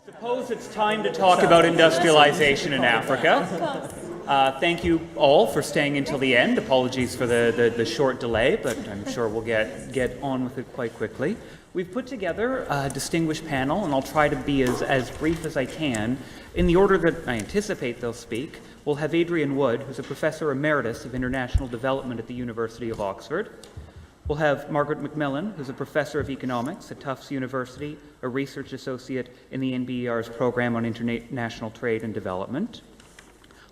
Suppose it's time to talk about industrialization in Africa. Thank you all for staying until the end. Apologies for the short delay, but I'm sure we'll get on with it quite quickly. We've put together a distinguished panel, and I'll try to be as brief as I can. In the order that I anticipate they'll speak, we'll have Adrian Wood, who's a Professor Emeritus of International Development at the University of Oxford. We'll have Margaret McMillan, who's a Professor of Economics at Tufts University, a Research Associate in the NBER's Program on International Trade and Development.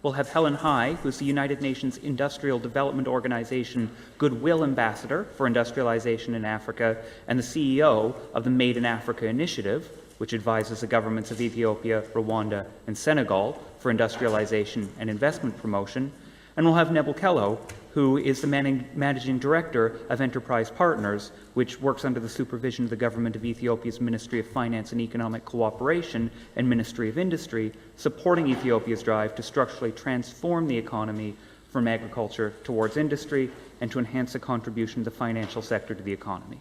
We'll have Helen, who's the United Nations Industrial Development Organization Goodwill Ambassador for Industrialization in Africa and the CEO of the Made in Africa Initiative, which advises the governments of Ethiopia, Rwanda, and Senegal for industrialization and investment promotion. And we'll have Nebil Kellow, who is the Managing Director of Enterprise Partners, which works under the supervision of the government of Ethiopia's Ministry of Finance and Economic Cooperation and Ministry of Industry, supporting Ethiopia's drive to structurally transform the economy from agriculture towards industry and to enhance the contribution of the financial sector to the economy.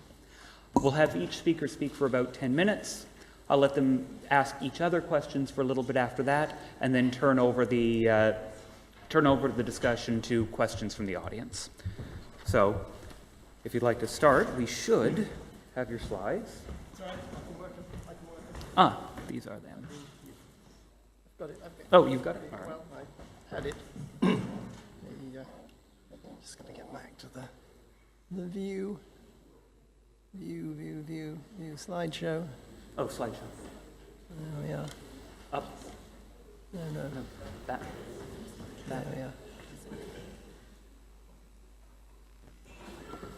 We'll have each speaker speak for about 10 minutes. I'll let them ask each other questions for a little bit after that, and then turn over the discussion to questions from the audience. So, if you'd like to start, we should have your slides. Sorry, I can work it. Ah, these are them. I've got it. Okay. Oh, you've got it? All right. Well, I had it. Just going to get back to the view slideshow. Oh, slideshow. There we are. Up. No. That. There we are.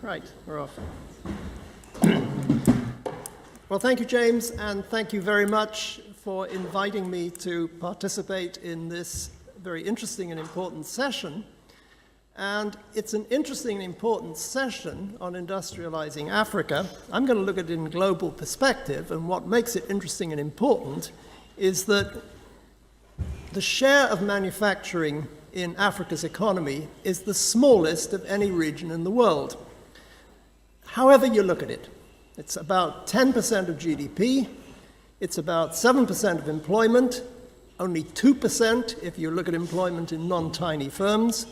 Right, we're off. Well, thank you, James, and thank you very much for inviting me to participate in this very interesting and important session. And it's an interesting and important session on industrializing Africa. I'm going to look at it in global perspective, and what makes it interesting and important is that the share of manufacturing in Africa's economy is the smallest of any region in the world. However you look at it, it's about 10% of GDP, it's about 7% of employment, only 2% if you look at employment in non-tiny firms.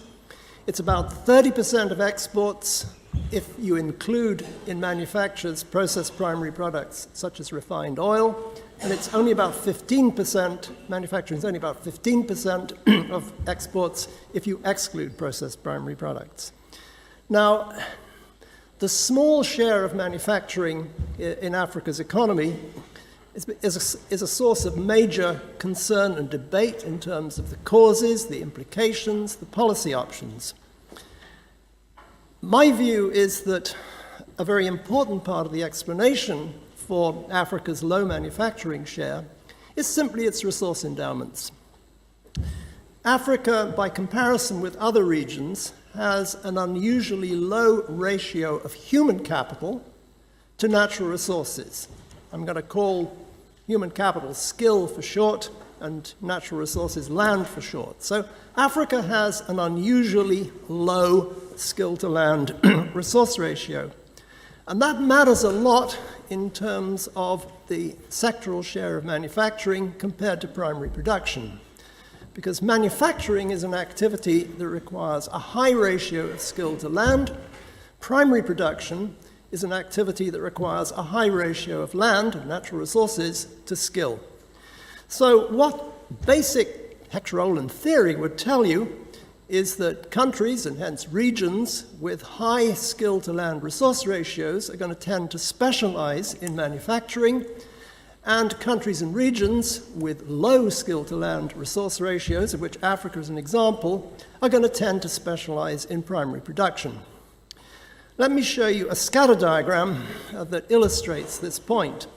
It's about 30% of exports if you include in manufacturers processed primary products such as refined oil, and it's only about 15%, manufacturing is only about 15% of exports if you exclude processed primary products. Now, the small share of manufacturing in Africa's economy is a source of major concern and debate in terms of the causes, the implications, the policy options. My view is that a very important part of the explanation for Africa's low manufacturing share is simply its resource endowments. Africa, by comparison with other regions, has an unusually low ratio of human capital to natural resources. I'm going to call human capital skill for short and natural resources land for short. So Africa has an unusually low skill to land resource ratio. And that matters a lot in terms of the sectoral share of manufacturing compared to primary production. Because manufacturing is an activity that requires a high ratio of skill to land. Primary production is an activity that requires a high ratio of land, natural resources, to skill. So what basic Hector-Olin theory would tell you is that countries, and hence regions, with high skill to land resource ratios are going to tend to specialize in manufacturing, and countries and regions with low skill to land resource ratios, of which Africa is an example, are going to tend to specialize in primary production. Let me show you a scatter diagram that illustrates this point.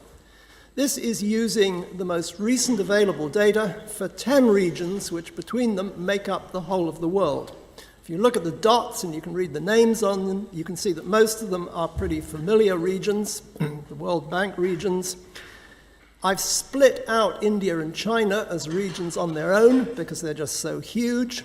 This is using the most recent available data for 10 regions, which between them make up the whole of the world. If you look at the dots and you can read the names on them, you can see that most of them are pretty familiar regions, the World Bank regions. I've split out India and China as regions on their own because they're just so huge.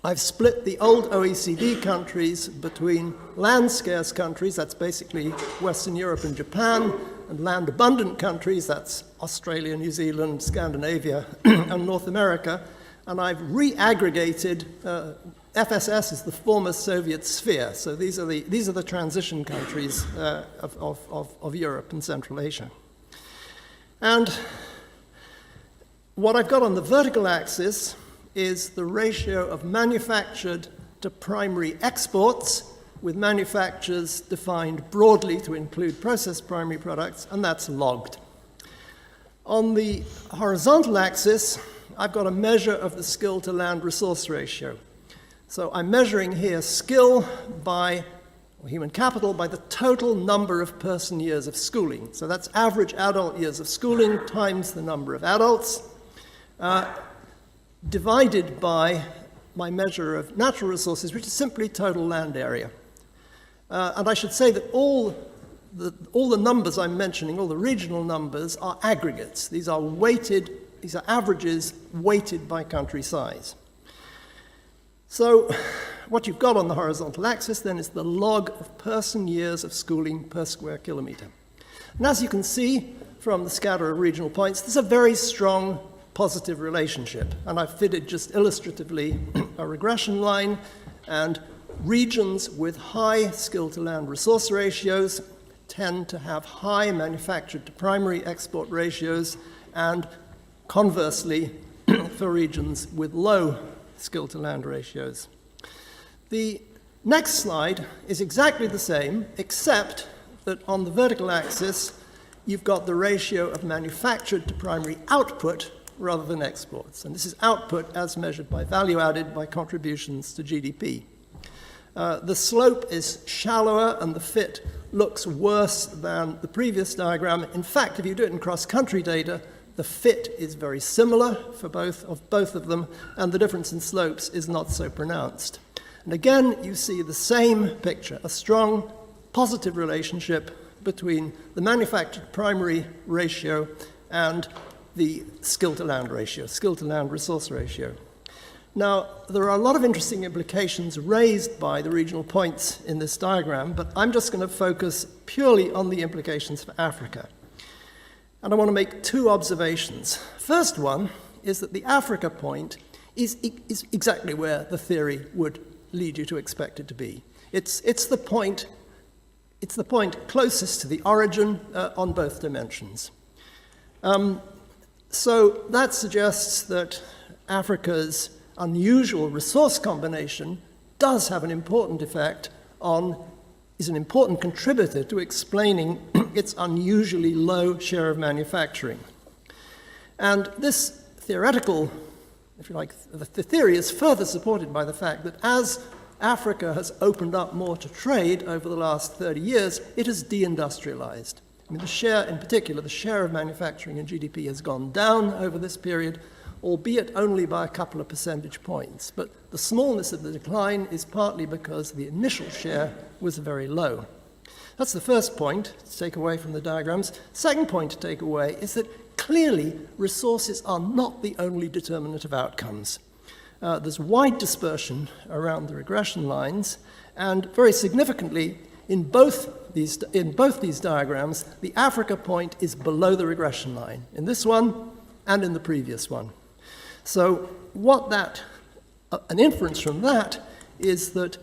I've split the old OECD countries between land-scarce countries, that's basically Western Europe and Japan, and land-abundant countries, that's Australia, New Zealand, Scandinavia, and North America, and I've re-aggregated. FSS is the former Soviet sphere, so these are the transition countries of Europe and Central Asia. And what I've got on the vertical axis is the ratio of manufactured to primary exports, with manufactures defined broadly to include processed primary products, and that's logged. On the horizontal axis, I've got a measure of the skill to land resource ratio. So I'm measuring here skill by, or human capital, by the total number of person years of schooling. So that's average adult years of schooling times the number of adults, divided by my measure of natural resources, which is simply total land area. And I should say that all the numbers I'm mentioning, all the regional numbers, are aggregates. These are averages weighted by country size. So what you've got on the horizontal axis then is the log of person years of schooling per square kilometre. And as you can see from the scatter of regional points, there's a very strong positive relationship. And I've fitted just illustratively a regression line, and regions with high skill to land resource ratios tend to have high manufactured to primary export ratios, and conversely for regions with low skill to land ratios. The next slide is exactly the same, except that on the vertical axis you've got the ratio of manufactured to primary output rather than exports. And this is output as measured by value added by contributions to GDP. The slope is shallower and the fit looks worse than the previous diagram. In fact, if you do it in cross-country data, the fit is very similar for both of them, and the difference in slopes is not so pronounced. And again, you see the same picture, a strong positive relationship between the manufactured primary ratio and the skill-to-land ratio, skill-to-land resource ratio. Now, there are a lot of interesting implications raised by the regional points in this diagram, but I'm just going to focus purely on the implications for Africa. And I want to make two observations. First one is that the Africa point is exactly where the theory would lead you to expect it to be. It's the point closest to the origin on both dimensions. So that suggests that Africa's unusual resource combination does have an important effect is an important contributor to explaining its unusually low share of manufacturing. And this theoretical, if you like, the theory is further supported by the fact that as Africa has opened up more to trade over the last 30 years, it has deindustrialized. I mean, the share, in particular, the share of manufacturing in GDP has gone down over this period, albeit only by a couple of percentage points. But the smallness of the decline is partly because the initial share was very low. That's the first point to take away from the diagrams. Second point to take away is that clearly resources are not the only determinant of outcomes. There's wide dispersion around the regression lines, and very significantly, in both these diagrams, the Africa point is below the regression line, in this one and in the previous one. So an inference from that is that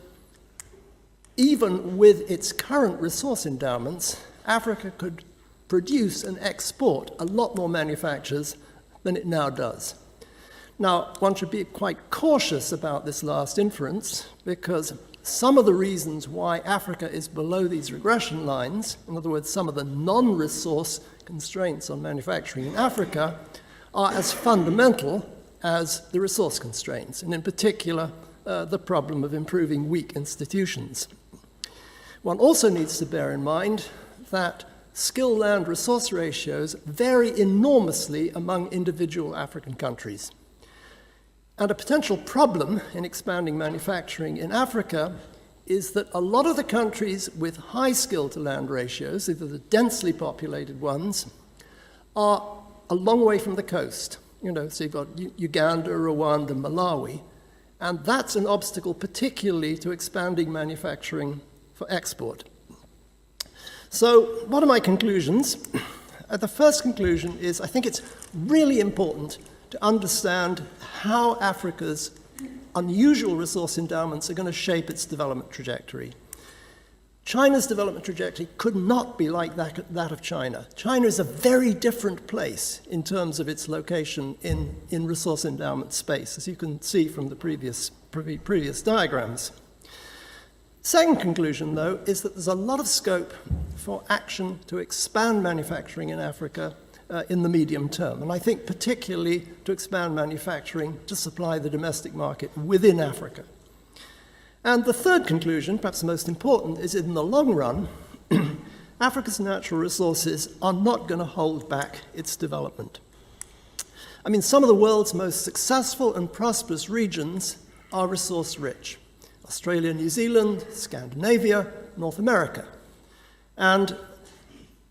even with its current resource endowments, Africa could produce and export a lot more manufactures than it now does. Now, one should be quite cautious about this last inference, because some of the reasons why Africa is below these regression lines, in other words, some of the non-resource constraints on manufacturing in Africa, are as fundamental as the resource constraints, and in particular, the problem of improving weak institutions. One also needs to bear in mind that skill-land resource ratios vary enormously among individual African countries. And a potential problem in expanding manufacturing in Africa is that a lot of the countries with high skill-to-land ratios, either the densely populated ones, are a long way from the coast. So you've got Uganda, Rwanda, Malawi, and that's an obstacle particularly to expanding manufacturing for export. So what are my conclusions? The first conclusion is I think it's really important to understand how Africa's unusual resource endowments are going to shape its development trajectory. China's development trajectory could not be like that of China. China is a very different place in terms of its location in resource endowment space, as you can see from the previous diagrams. Second conclusion, though, is that there's a lot of scope for action to expand manufacturing in Africa in the medium term, and I think particularly to expand manufacturing to supply the domestic market within Africa. And the third conclusion, perhaps the most important, is in the long run, Africa's natural resources are not going to hold back its development. I mean, some of the world's most successful and prosperous regions are resource-rich. Australia, New Zealand, Scandinavia, North America. And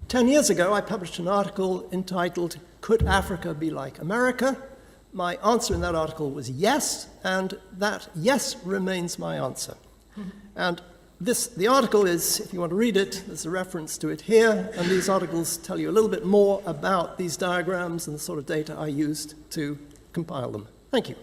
10 years ago, I published an article entitled, "Could Africa be like America?" My answer in that article was yes, and that yes remains my answer. And the article is, if you want to read it, there's a reference to it here, and these articles tell you a little bit more about these diagrams and the sort of data I used to compile them. Thank you.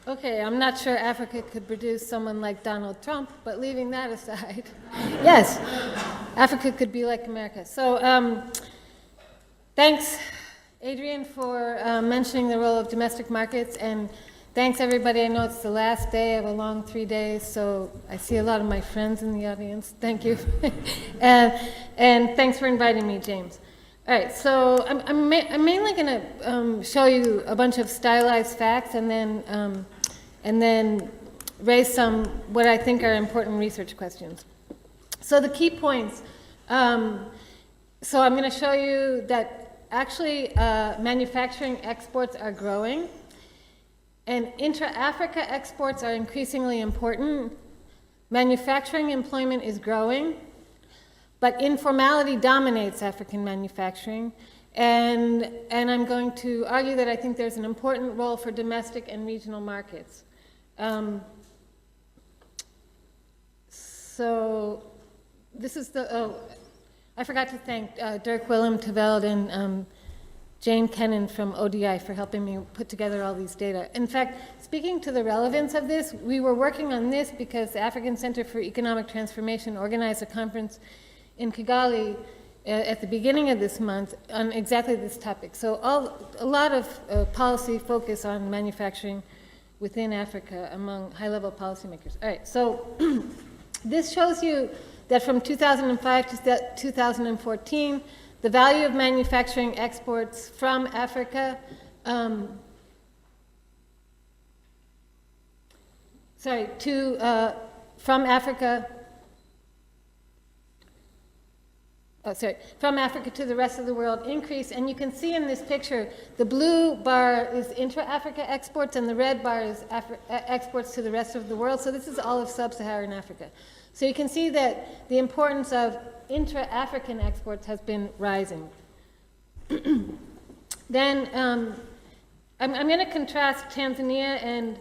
Okay, I'm not sure Africa could produce someone like Donald Trump, but leaving that aside, yes, Africa could be like America. So thanks, Adrian, for mentioning the role of domestic markets, and thanks, everybody. I know it's the last day of a long 3 days, so I see a lot of my friends in the audience. Thank you. and thanks for inviting me, James. All right, so I'm mainly going to show you a bunch of stylized facts and then raise some what I think are important research questions. So the key points. So I'm going to show you that actually manufacturing exports are growing, and intra-Africa exports are increasingly important. Manufacturing employment is growing, but informality dominates African manufacturing. And I'm going to argue that I think there's an important role for domestic and regional markets. So this is I forgot to thank Dirk Willem Teveld and Jane Kennan from ODI for helping me put together all these data. In fact, speaking to the relevance of this, we were working on this because the African Center for Economic Transformation organized a conference in Kigali at the beginning of this month on exactly this topic. So a lot of policy focus on manufacturing within Africa among high-level policymakers. All right, so this shows you that from 2005 to 2014, the value of manufacturing exports from Africa, from Africa to the rest of the world increase. And you can see in this picture, the blue bar is intra-Africa exports and the red bar is exports to the rest of the world. So this is all of sub-Saharan Africa. So you can see that the importance of intra-African exports has been rising. Then I'm going to contrast Tanzania and,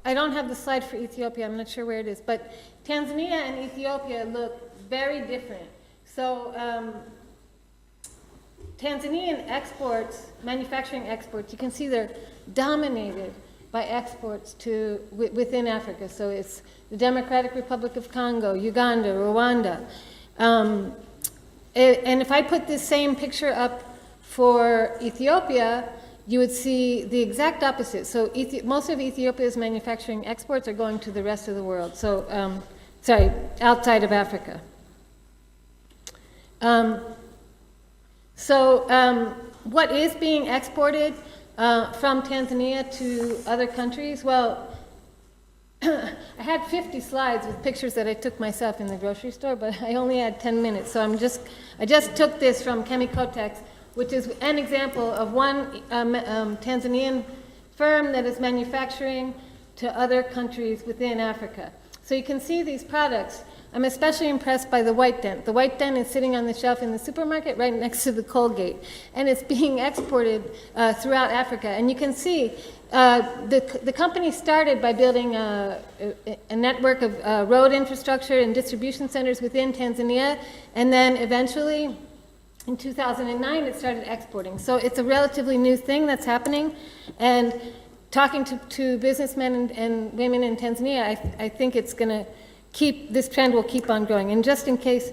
I don't have the slide for Ethiopia, I'm not sure where it is, but Tanzania and Ethiopia look very different. So Tanzanian exports, manufacturing exports, you can see they're dominated by exports within Africa. So it's the Democratic Republic of Congo, Uganda, Rwanda. And if I put this same picture up for Ethiopia, you would see the exact opposite. So most of Ethiopia's manufacturing exports are going to the rest of the world. So, outside of Africa. What is being exported from Tanzania to other countries? Well, I had 50 slides with pictures that I took myself in the grocery store, but I only had 10 minutes. So I just took this from Chemicotex which is an example of one Tanzanian firm that is manufacturing to other countries within Africa. So you can see these products. I'm especially impressed by the white dent. The white dent is sitting on the shelf in the supermarket right next to the Colgate, and it's being exported throughout Africa. And you can see the company started by building a network of road infrastructure and distribution centers within Tanzania, and then eventually in 2009 it started exporting. So it's a relatively new thing that's happening, and talking to businessmen and women in Tanzania, I think it's going to this trend will keep on growing. And just in case,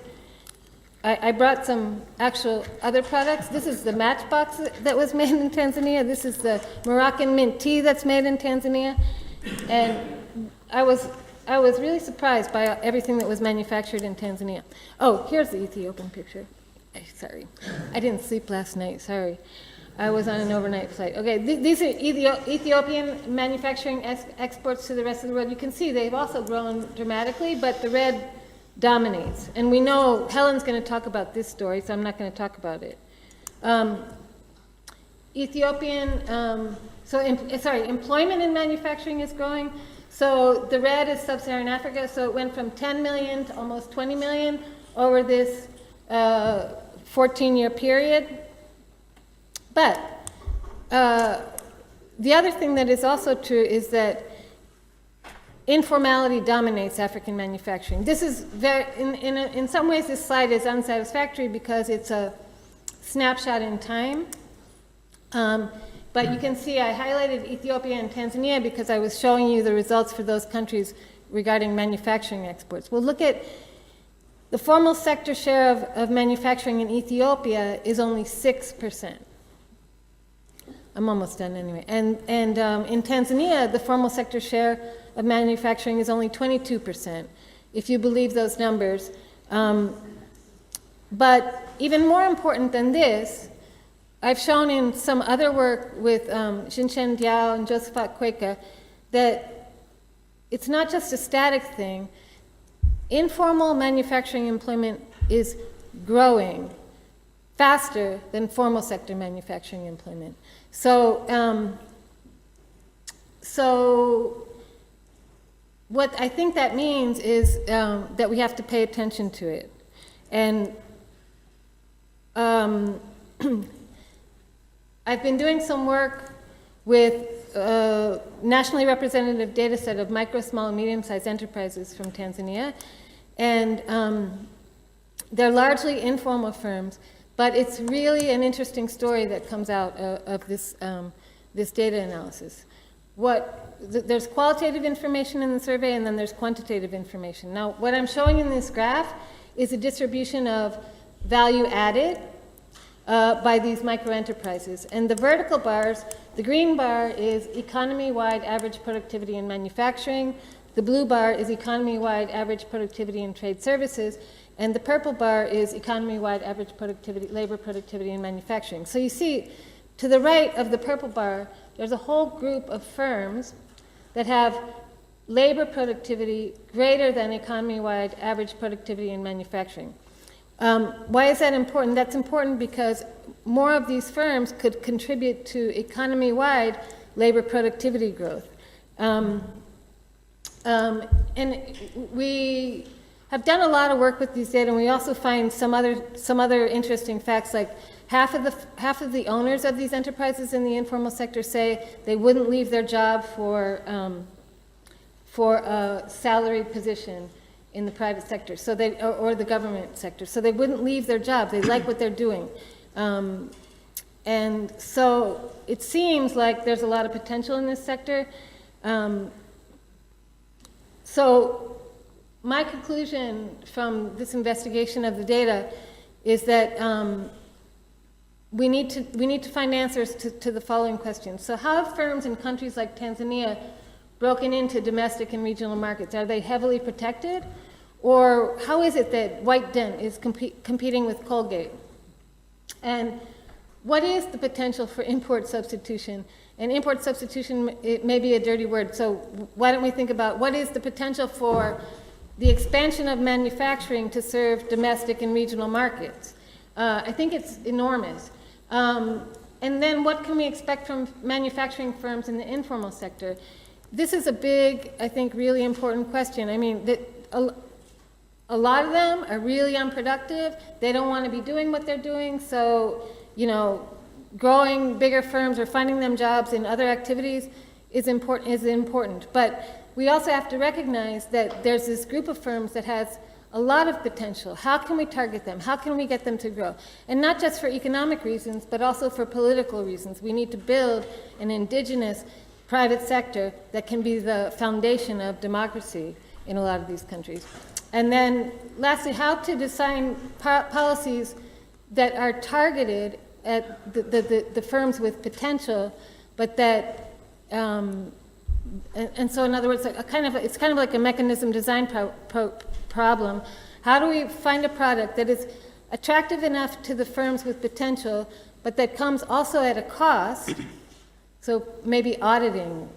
I brought some actual other products. This is the matchbox that was made in Tanzania. This is the Moroccan mint tea that's made in Tanzania. And I was really surprised by everything that was manufactured in Tanzania. Oh, here's the Ethiopian picture. Sorry, I didn't sleep last night, sorry. I was on an overnight flight. Okay, these are Ethiopian manufacturing exports to the rest of the world. You can see they've also grown dramatically, but the red dominates. And we know, Helen's going to talk about this story, so I'm not going to talk about it. Employment in manufacturing is growing. So the red is sub-Saharan Africa, so it went from 10 million to almost 20 million over this 14-year period. But the other thing that is also true is that informality dominates African manufacturing. This is in some ways this slide is unsatisfactory because it's a snapshot in time. But you can see I highlighted Ethiopia and Tanzania because I was showing you the results for those countries regarding manufacturing exports. We'll look at the formal sector share of manufacturing in Ethiopia is only 6%. I'm almost done anyway. And in Tanzania, the formal sector share of manufacturing is only 22%, if you believe those numbers. But even more important than this, I've shown in some other work with Xinshen Diao and Josephat Kweka that it's not just a static thing. Informal manufacturing employment is growing faster than formal sector manufacturing employment. So what I think that means is that we have to pay attention to it. And I've been doing some work with a nationally representative data set of micro, small, and medium-sized enterprises from Tanzania. And they're largely informal firms, but it's really an interesting story that comes out of this data analysis. There's qualitative information in the survey, and then there's quantitative information. Now, what I'm showing in this graph is a distribution of value added by these micro-enterprises. And the vertical bars, the green bar is economy-wide average productivity in manufacturing, the blue bar is economy-wide average productivity in trade services, and the purple bar is economy-wide average productivity, labor productivity in manufacturing. So you see, to the right of the purple bar, there's a whole group of firms that have labor productivity greater than economy-wide average productivity in manufacturing. Why is that important? That's important because more of these firms could contribute to economy-wide labor productivity growth. And we have done a lot of work with these data, and we also find some other interesting facts, like half of the owners of these enterprises in the informal sector say they wouldn't leave their job for a salaried position in the private sector, so or the government sector. So they wouldn't leave their job. They like what they're doing. And so it seems like there's a lot of potential in this sector. So my conclusion from this investigation of the data is that we need to find answers to the following questions. So how have firms in countries like Tanzania broken into domestic and regional markets? Are they heavily protected? Or how is it that White Dent is competing with Colgate? And what is the potential for import substitution? And import substitution, it may be a dirty word, so why don't we think about what is the potential for the expansion of manufacturing to serve domestic and regional markets? I think it's enormous. And then what can we expect from manufacturing firms in the informal sector? This is a big, I think, really important question. I mean, a lot of them are really unproductive. They don't want to be doing what they're doing. So, you know, growing bigger firms or finding them jobs in other activities is important. But we also have to recognize that there's this group of firms that has a lot of potential. How can we target them? How can we get them to grow? And not just for economic reasons, but also for political reasons. We need to build an indigenous private sector that can be the foundation of democracy in a lot of these countries. And then lastly, how to design policies that are targeted at the firms with potential, but that, and so in other words, it's kind of like a mechanism design problem. How do we find a product that is attractive enough to the firms with potential, but that comes also at a cost? So maybe auditing,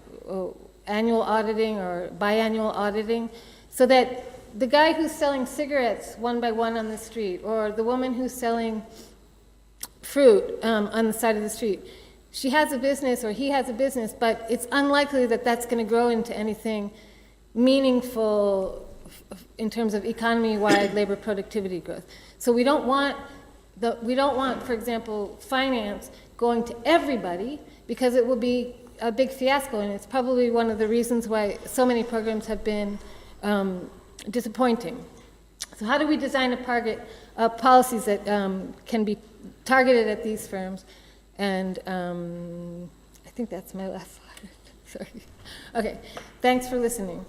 annual auditing or biannual auditing, so that the guy who's selling cigarettes one by one on the street, or the woman who's selling fruit on the side of the street, she has a business or he has a business, but it's unlikely that that's going to grow into anything meaningful in terms of economy-wide labor productivity growth. So we don't want, for example, finance going to everybody, because it will be a big fiasco, and it's probably one of the reasons why so many programs have been disappointing. So how do we design policies that can be targeted at these firms? And I think that's my last slide. Sorry. Okay, thanks for listening.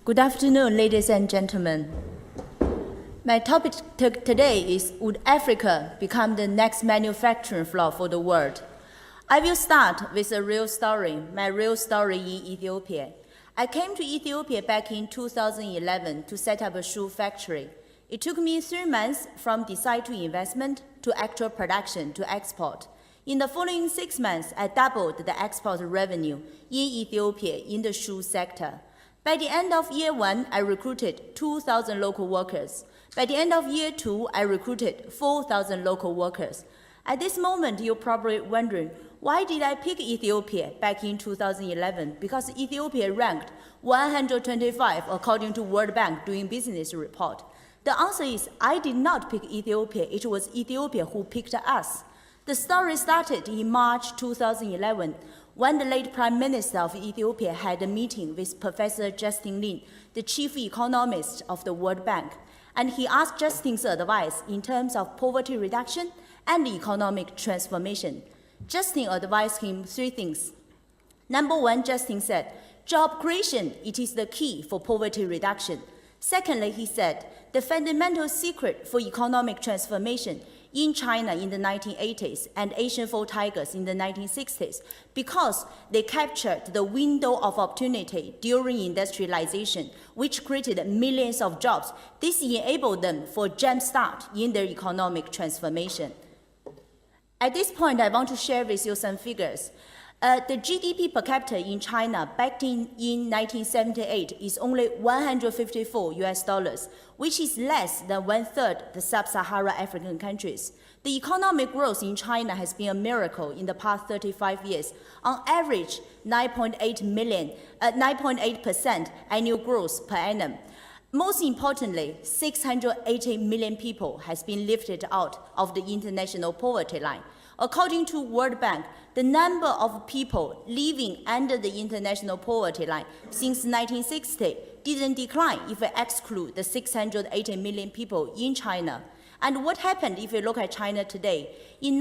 Good afternoon, ladies and gentlemen. My topic today is, would Africa become the next manufacturing floor for the world? I will start with a real story, my real story in Ethiopia. I came to Ethiopia back in 2011 to set up a shoe factory. It took me 3 months from decide to investment to actual production to export. In the following 6 months, I doubled the export revenue in Ethiopia in the shoe sector. By the end of year 1, I recruited 2,000 local workers. By the end of year 2, I recruited 4,000 local workers. At this moment, you're probably wondering, why did I pick Ethiopia back in 2011? Because Ethiopia ranked 125 according to World Bank Doing Business report. The answer is, I did not pick Ethiopia. It was Ethiopia who picked us. The story started in March 2011, when the late Prime Minister of Ethiopia had a meeting with Professor Justin Lin, the chief economist of the World Bank, and he asked Justin's advice in terms of poverty reduction and economic transformation. Justin advised him 3 things. Number 1, Justin said, job creation, it is the key for poverty reduction. Secondly, he said, the fundamental secret for economic transformation in China in the 1980s and Asian Four Tigers in the 1960s, because they captured the window of opportunity during industrialization, which created millions of jobs. This enabled them for jump start in their economic transformation. At this point, I want to share with you some figures. The GDP per capita in China back in 1978 is only $154, which is less than 1/3 the sub-Saharan African countries. The economic growth in China has been a miracle in the past 35 years. On average, 9.8% annual growth per annum. Most importantly, 680 million people has been lifted out of the international poverty line. According to World Bank, the number of people living under the international poverty line since 1960 didn't decline if we exclude the 680 million people in China. And what happened if you look at China today? In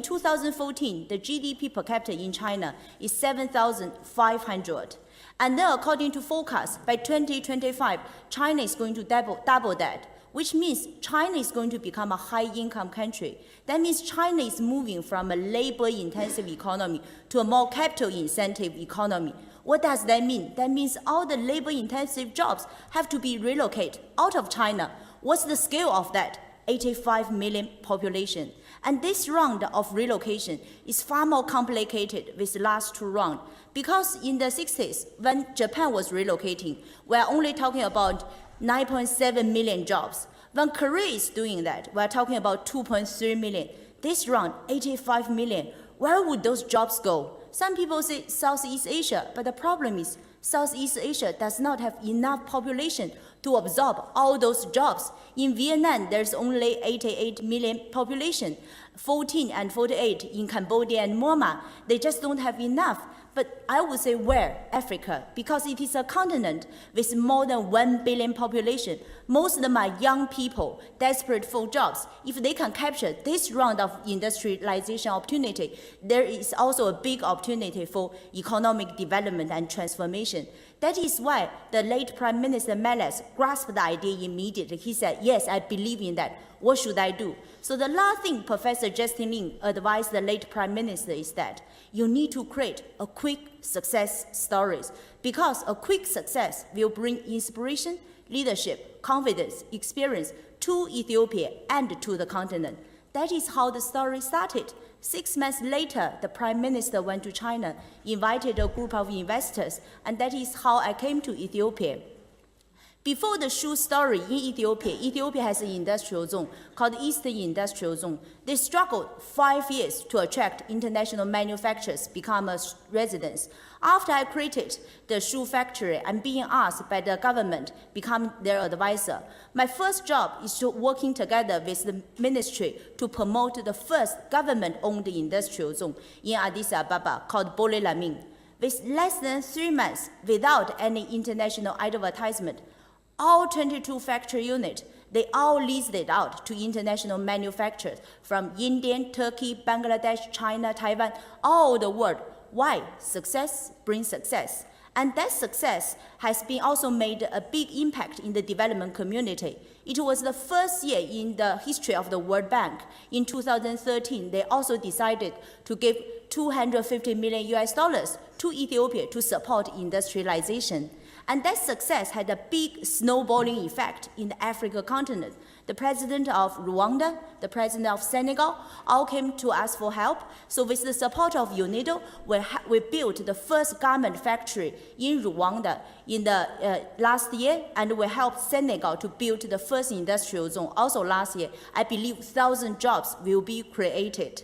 2014, the GDP per capita in China is 7,500. And then according to forecast, by 2025, China is going to double that. which means China is going to become a high-income country. That means China is moving from a labor-intensive economy to a more capital-incentive economy. What does that mean? That means all the labor-intensive jobs have to be relocated out of China. What's the scale of that? 85 million population. And this round of relocation is far more complicated with the last two rounds. Because in the 60s, when Japan was relocating, we're only talking about 9.7 million jobs. When Korea is doing that, we're talking about 2.3 million. This round, 85 million. Where would those jobs go? Some people say Southeast Asia, but the problem is Southeast Asia does not have enough population to absorb all those jobs. In Vietnam, there's only 88 million population, 14 and 48 in Cambodia and Myanmar. They just don't have enough. But I would say where? Africa, because it is a continent with more than 1 billion population. Most of them are young people desperate for jobs. If they can capture this round of industrialization opportunity, there is also a big opportunity for economic development and transformation. That is why the late Prime Minister Meles grasped the idea immediately. He said, yes, I believe in that. What should I do? So the last thing Professor Justin Lin advised the late Prime Minister is that you need to create a quick success stories, because a quick success will bring inspiration, leadership, confidence, experience to Ethiopia and to the continent. That is how the story started. 6 months later, the Prime Minister went to China, invited a group of investors, and that is how I came to Ethiopia. Before the shoe story in Ethiopia, Ethiopia has an industrial zone called Eastern Industrial Zone. They struggled 5 years to attract international manufacturers become a residence. After I created the shoe factory, I'm being asked by the government become their advisor. My first job is to working together with the ministry to promote the first government-owned industrial zone in Addis Ababa called Dlamini. With less than 3 months, without any international advertisement, all 22 factory units, they all leased it out to international manufacturers from India, Turkey, Bangladesh, China, Taiwan, all the world. Why? Success brings success. And that success has been also made a big impact in the development community. It was the first year in the history of the World Bank. In 2013, they also decided to give $250 million to Ethiopia to support industrialization. And that success had a big snowballing effect in the African continent. The president of Rwanda, the president of Senegal, all came to us for help. So with the support of UNIDO, we built the first garment factory in Rwanda in the last year, and we helped Senegal to build the first industrial zone also last year. I believe 1,000 jobs will be created.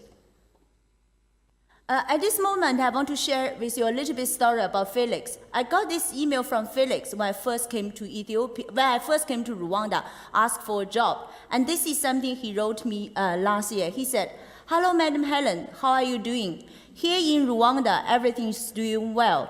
At this moment, I want to share with you a little bit story about Felix. I got this email from Felix when I first came to Ethiopia, when I first came to Rwanda, asked for a job. And this is something he wrote me last year. He said, "Hello, Madam Helen, how are you doing? Here in Rwanda, everything is doing well.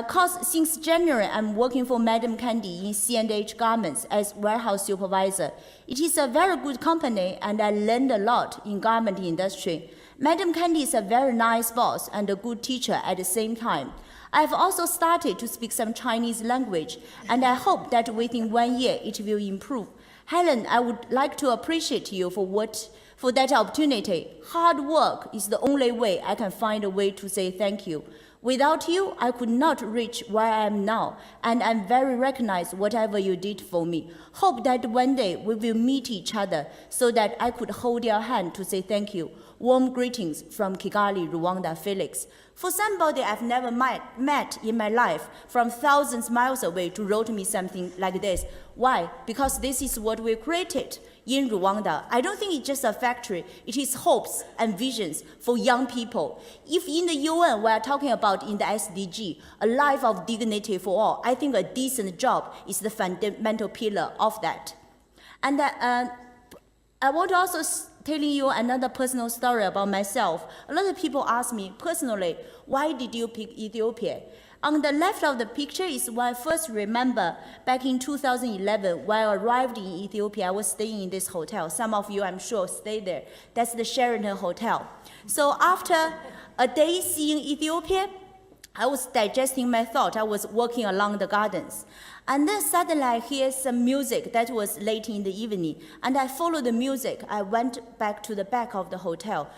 Cause since January, I'm working for Madam Candy in C&H Garments as warehouse supervisor. It is a very good company, and I learned a lot in garment industry. Madam Candy is a very nice boss and a good teacher at the same time. I've also started to speak some Chinese language, and I hope that within 1 year it will improve. Helen, I would like to appreciate you for that opportunity. Hard work is the only way I can find a way to say thank you. Without you, I could not reach where I am now, and I'm very recognized whatever you did for me. Hope that one day we will meet each other so that I could hold your hand to say thank you. Warm greetings from Kigali, Rwanda, Felix." For somebody I've never met in my life from thousands of miles away to write me something like this. Why? Because this is what we created in Rwanda. I don't think it's just a factory. It is hopes and visions for young people. If in the UN we are talking about in the SDG, a life of dignity for all, I think a decent job is the fundamental pillar of that. And I want to also telling you another personal story about myself. A lot of people ask me personally, why did you pick Ethiopia? On the left of the picture is what I first remember back in 2011 when I arrived in Ethiopia. I was staying in this hotel. Some of you, I'm sure, stayed there. That's the Sheraton Hotel. So after a day seeing Ethiopia, I was digesting my thought. I was walking along the gardens. And then suddenly I hear some music. That was late in the evening. And I followed the music. I went back to the back of the hotel,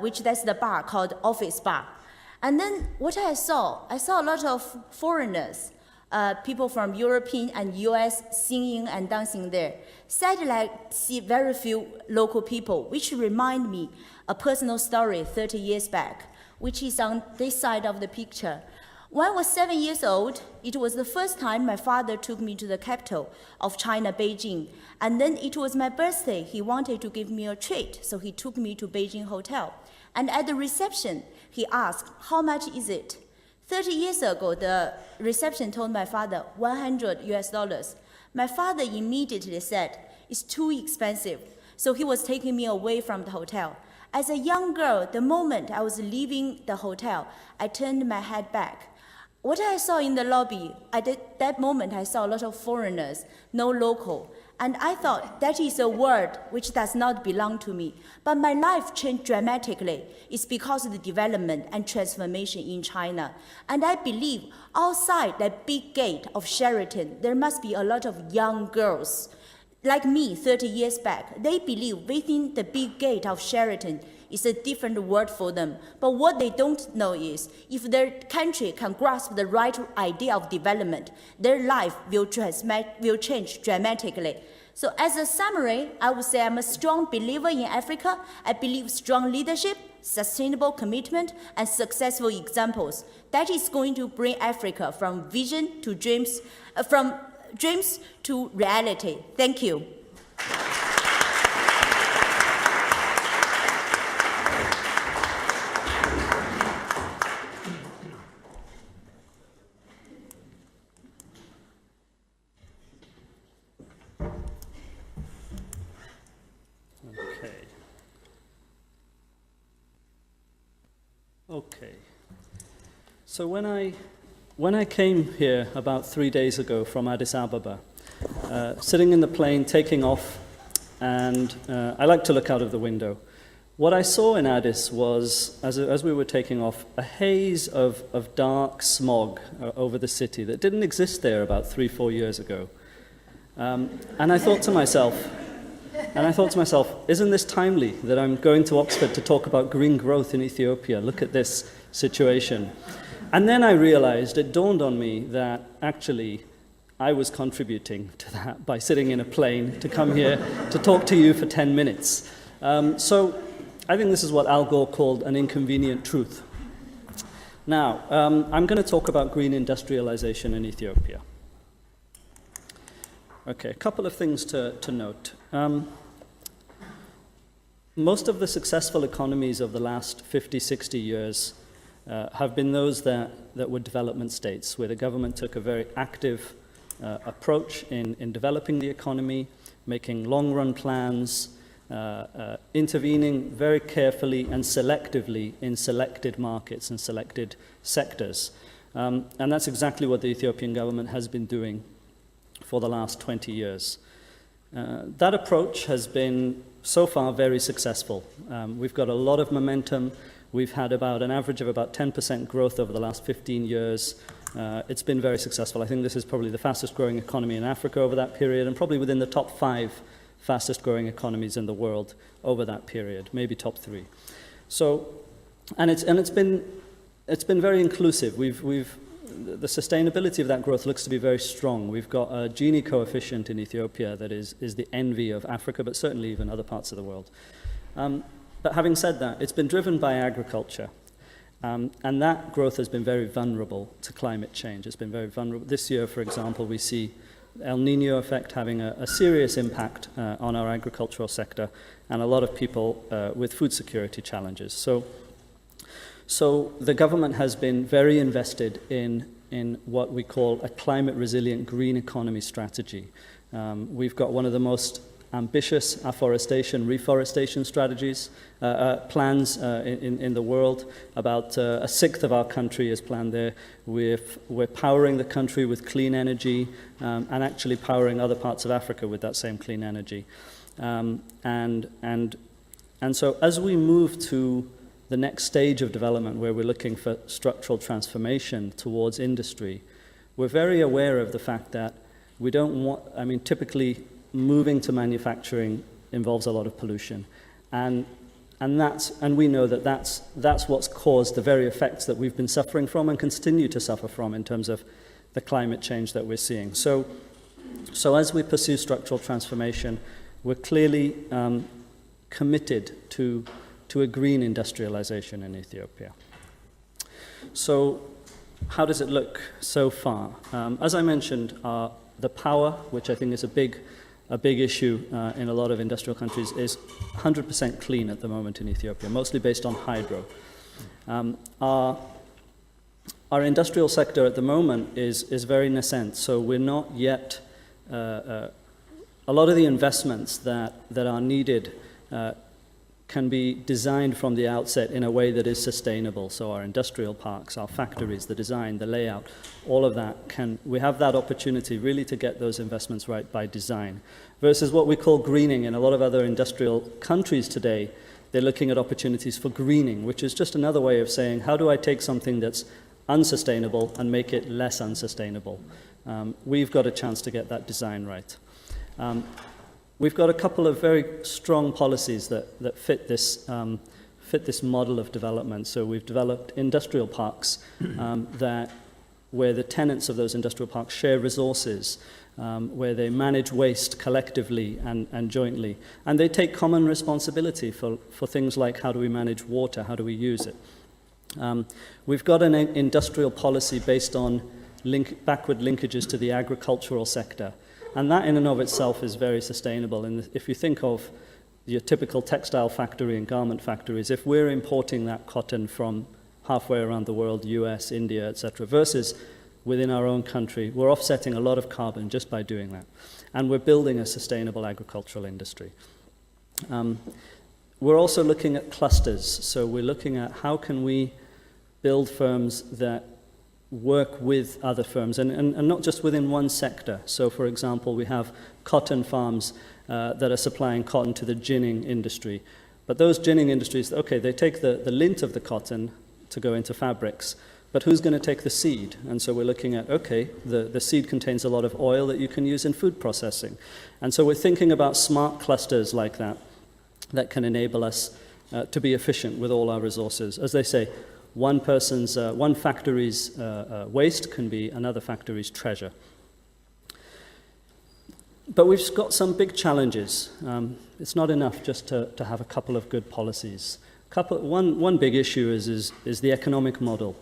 which that's the bar called Office Bar. And then what I saw a lot of foreigners, people from European and US singing and dancing there. Sadly, I see very few local people, which remind me a personal story 30 years back, which is on this side of the picture. When I was 7 years old, it was the first time my father took me to the capital of China, Beijing. And then it was my birthday. He wanted to give me a treat, so he took me to Beijing Hotel. And at the reception, he asked, how much is it? 30 years ago, the reception told my father, $100 US. My father immediately said, it's too expensive. So he was taking me away from the hotel. As a young girl, the moment I was leaving the hotel, I turned my head back. What I saw in the lobby, at that moment I saw a lot of foreigners, no local. And I thought that is a world which does not belong to me. But my life changed dramatically. It's because of the development and transformation in China. And I believe outside that big gate of Sheraton, there must be a lot of young girls like me 30 years back. They believe within the big gate of Sheraton is a different world for them. But what they don't know is if their country can grasp the right idea of development, their life will change dramatically. So as a summary, I would say I'm a strong believer in Africa. I believe strong leadership, sustainable commitment, and successful examples. That is going to bring Africa from vision to dreams, from dreams to reality. Thank you. Okay. So when I came here about 3 days ago from Addis Ababa, sitting in the plane, taking off, and I like to look out of the window. What I saw in Addis was, as we were taking off, a haze of dark smog over the city that didn't exist there about 3-4 years ago. And I thought to myself, isn't this timely that I'm going to Oxford to talk about green growth in Ethiopia? Look at this situation. And then I realized, it dawned on me that actually I was contributing to that by sitting in a plane to come here to talk to you for 10 minutes. So I think this is what Al Gore called an inconvenient truth. Now, I'm going to talk about green industrialization in Ethiopia. Okay, a couple of things to note. Most of the successful economies of the last 50, 60 years have been those that were development states, where the government took a very active approach in developing the economy, making long-run plans, intervening very carefully and selectively in selected markets and selected sectors. And that's exactly what the Ethiopian government has been doing for the last 20 years. That approach has been so far very successful. We've got a lot of momentum. We've had about an average of about 10% growth over the last 15 years. It's been very successful. I think this is probably the fastest growing economy in Africa over that period, and probably within the top 5 fastest growing economies in the world over that period, maybe top 3. So, and it's been very inclusive. The sustainability of that growth looks to be very strong. We've got a Gini coefficient in Ethiopia that is the envy of Africa, but certainly even other parts of the world. But having said that, it's been driven by agriculture. And that growth has been very vulnerable to climate change. It's been very vulnerable. This year, for example, we see El Nino effect having a serious impact on our agricultural sector and a lot of people with food security challenges. So the government has been very invested in what we call a climate-resilient green economy strategy. We've got one of the most ambitious afforestation, reforestation strategies, plans in the world. About a sixth of our country is planned there. We're powering the country with clean energy and actually powering other parts of Africa with that same clean energy. And so as we move to the next stage of development where we're looking for structural transformation towards industry, we're very aware of the fact that we don't want, I mean, typically moving to manufacturing involves a lot of pollution. And we know that that's what's caused the very effects that we've been suffering from and continue to suffer from in terms of the climate change that we're seeing. So as we pursue structural transformation, we're clearly committed to a green industrialization in Ethiopia. So how does it look so far? As I mentioned, the power, which I think is a big issue in a lot of industrial countries, is 100% clean at the moment in Ethiopia, mostly based on hydro. Our industrial sector at the moment is very nascent, so we're not yet, a lot of the investments that are needed can be designed from the outset in a way that is sustainable. So our industrial parks, our factories, the design, the layout, all of that we have that opportunity really to get those investments right by design. Versus what we call greening in a lot of other industrial countries today, they're looking at opportunities for greening, which is just another way of saying, how do I take something that's unsustainable and make it less unsustainable? We've got a chance to get that design right. We've got a couple of very strong policies that fit this model of development. So we've developed industrial parks where the tenants of those industrial parks share resources, where they manage waste collectively and jointly. And they take common responsibility for things like how do we manage water, how do we use it. We've got an industrial policy based on backward linkages to the agricultural sector. And that in and of itself is very sustainable. And if you think of your typical textile factory and garment factories, if we're importing that cotton from halfway around the world, US, India, etc., versus within our own country, we're offsetting a lot of carbon just by doing that. And we're building a sustainable agricultural industry. We're also looking at clusters. So we're looking at how can we build firms that work with other firms, and not just within one sector. So, for example, we have cotton farms that are supplying cotton to the ginning industry. But those ginning industries, okay, they take the lint of the cotton to go into fabrics, but who's going to take the seed? And so we're looking at, okay, the seed contains a lot of oil that you can use in food processing. And so we're thinking about smart clusters like that can enable us to be efficient with all our resources. As they say, one factory's waste can be another factory's treasure. But we've got some big challenges. It's not enough just to have a couple of good policies. One big issue is the economic model.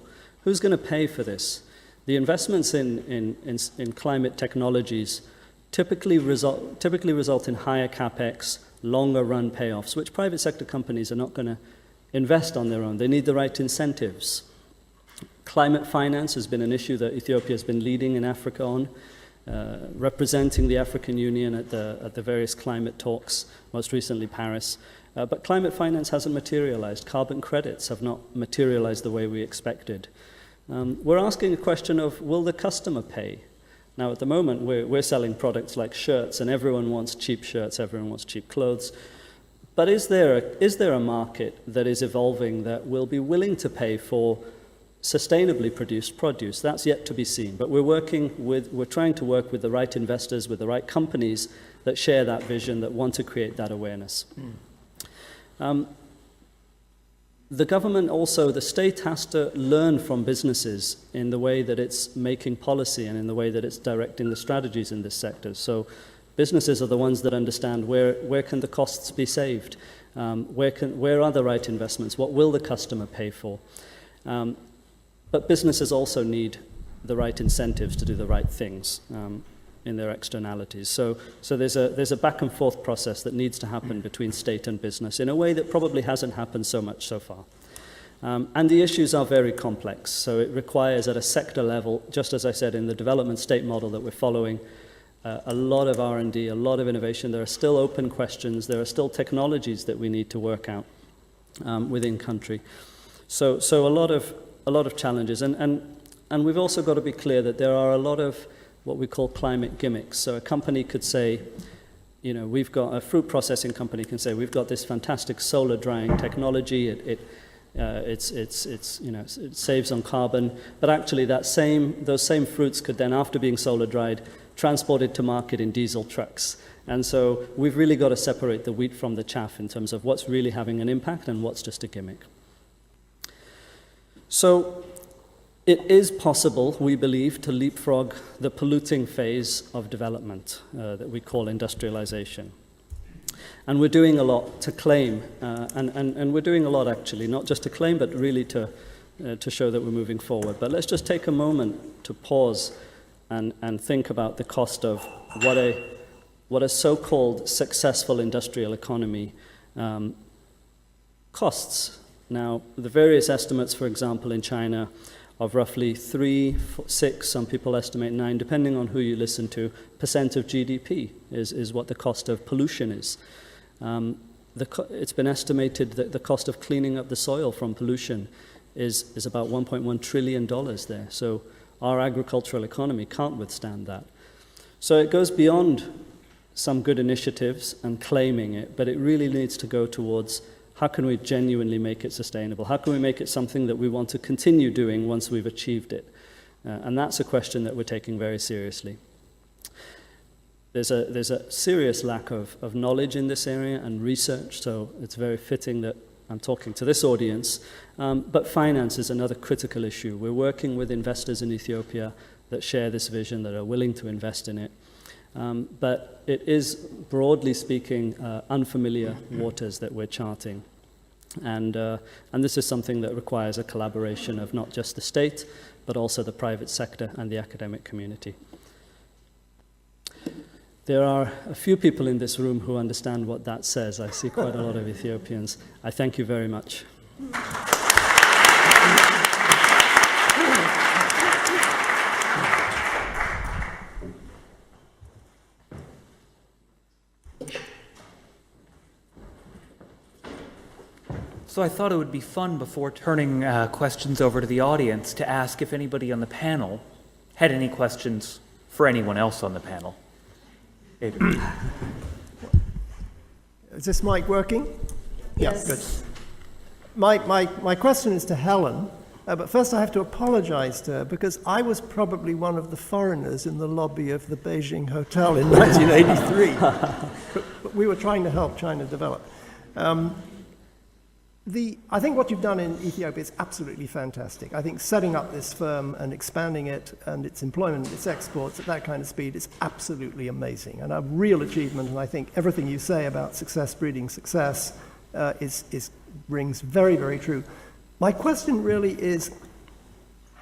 Who's going to pay for this? The investments in climate technologies typically result in higher capex, longer run payoffs, which private sector companies are not going to invest on their own. They need the right incentives. Climate finance has been an issue that Ethiopia has been leading in Africa on, representing the African Union at the various climate talks, most recently Paris. But climate finance hasn't materialized. Carbon credits have not materialized the way we expected. We're asking a question of, will the customer pay? Now, at the moment, we're selling products like shirts, and everyone wants cheap shirts, everyone wants cheap clothes. But is there a market that is evolving that will be willing to pay for sustainably produced produce? That's yet to be seen. But we're trying to work with the right investors, with the right companies that share that vision, that want to create that awareness. The government also, the state has to learn from businesses in the way that it's making policy and in the way that it's directing the strategies in this sector. So businesses are the ones that understand where can the costs be saved, where are the right investments, what will the customer pay for. But businesses also need the right incentives to do the right things in their externalities. So there's a back and forth process that needs to happen between state and business in a way that probably hasn't happened so much so far. And the issues are very complex. So it requires at a sector level, just as I said in the development state model that we're following, a lot of R&D, a lot of innovation. There are still open questions. There are still technologies that we need to work out within country. So a lot of challenges. And we've also got to be clear that there are a lot of what we call climate gimmicks. So a company could say, we've got a fruit processing company can say, we've got this fantastic solar drying technology. It saves on carbon, but actually those same fruits could then, after being solar dried, transported to market in diesel trucks. And so we've really got to separate the wheat from the chaff in terms of what's really having an impact and what's just a gimmick. So it is possible, we believe, to leapfrog the polluting phase of development that we call industrialization. And we're doing a lot to claim, and we're doing a lot actually, not just to claim, but really to show that we're moving forward. But let's just take a moment to pause and think about the cost of what a so-called successful industrial economy costs. Now, the various estimates, for example, in China, of roughly 3, 6, some people estimate 9, depending on who you listen to, % of GDP is what the cost of pollution is. It's been estimated that the cost of cleaning up the soil from pollution is about $1.1 trillion there. So our agricultural economy can't withstand that. So it goes beyond some good initiatives and claiming it, but it really needs to go towards how can we genuinely make it sustainable? How can we make it something that we want to continue doing once we've achieved it? And that's a question that we're taking very seriously. There's a serious lack of knowledge in this area and research, so it's very fitting that I'm talking to this audience. But finance is another critical issue. We're working with investors in Ethiopia that share this vision, that are willing to invest in it. But it is, broadly speaking, unfamiliar waters that we're charting. And this is something that requires a collaboration of not just the state, but also the private sector and the academic community. There are a few people in this room who understand what that says. I see quite a lot of Ethiopians. I thank you very much. So I thought it would be fun, before turning questions over to the audience, to ask if anybody on the panel had any questions for anyone else on the panel. Adrian. Is this mic working? Yes. Good. My question is to Helen, but first I have to apologize to her because I was probably one of the foreigners in the lobby of the Beijing Hotel in 1983. but we were trying to help China develop. I think what you've done in Ethiopia is absolutely fantastic. I think setting up this firm and expanding it and its employment, its exports at that kind of speed is absolutely amazing and a real achievement. And I think everything you say about success breeding success rings very, very true. My question really is,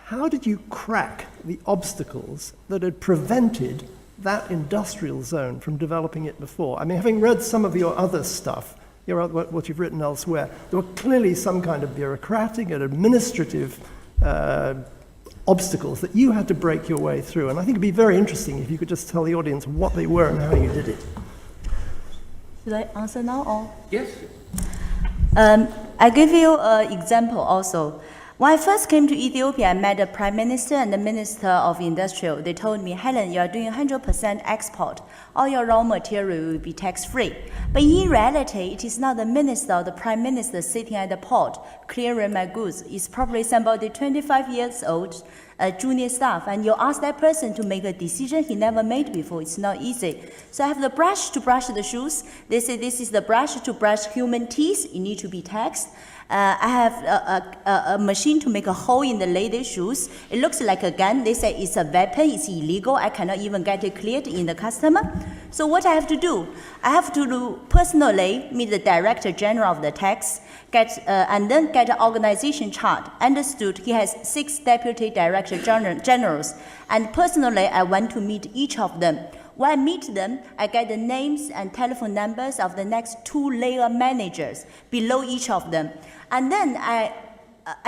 how did you crack the obstacles that had prevented that industrial zone from developing it before? I mean, having read some of your other stuff, what you've written elsewhere, there were clearly some kind of bureaucratic and administrative obstacles that you had to break your way through. And I think it'd be very interesting if you could just tell the audience what they were and how you did it. Should I answer now or? Yes. I give you an example also. When I first came to Ethiopia, I met the Prime Minister and the Minister of Industrial. They told me, Helen, you are doing 100% export. All your raw material will be tax-free. But in reality, it is not the Minister or the Prime Minister sitting at the port clearing my goods. It's probably somebody 25 years old, a junior staff, and you ask that person to make a decision he never made before. It's not easy. So I have the brush to brush the shoes. They say this is the brush to brush human teeth. It need to be taxed. I have a machine to make a hole in the lady's shoes. It looks like a gun. They say it's a weapon. It's illegal. I cannot even get it cleared in the customer. So what I have to do? I have to personally meet the Director General of the tax, and then get an organization chart. Understood, he has 6 Deputy Director Generals, and personally I went to meet each of them. When I meet them, I get the names and telephone numbers of the next 2 layer managers below each of them. And then I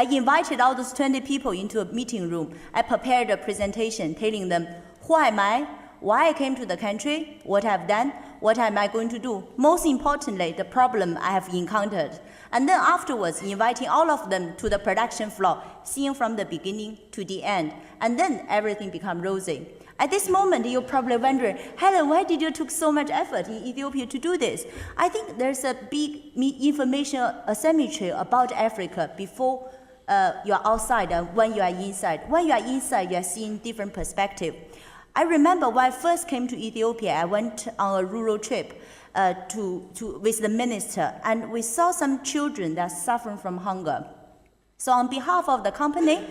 invited all those 20 people into a meeting room. I prepared a presentation telling them, who am I, why I came to the country, what I've done, what am I going to do. Most importantly, the problem I have encountered. And then afterwards, inviting all of them to the production floor, seeing from the beginning to the end. And then everything became rosy. At this moment, you're probably wondering, Helen, why did you took so much effort in Ethiopia to do this? I think there's a big information asymmetry about Africa before you are outside and when you are inside. When you are inside, you are seeing different perspective. I remember when I first came to Ethiopia, I went on a rural trip with the minister, and we saw some children that are suffering from hunger. So on behalf of the company,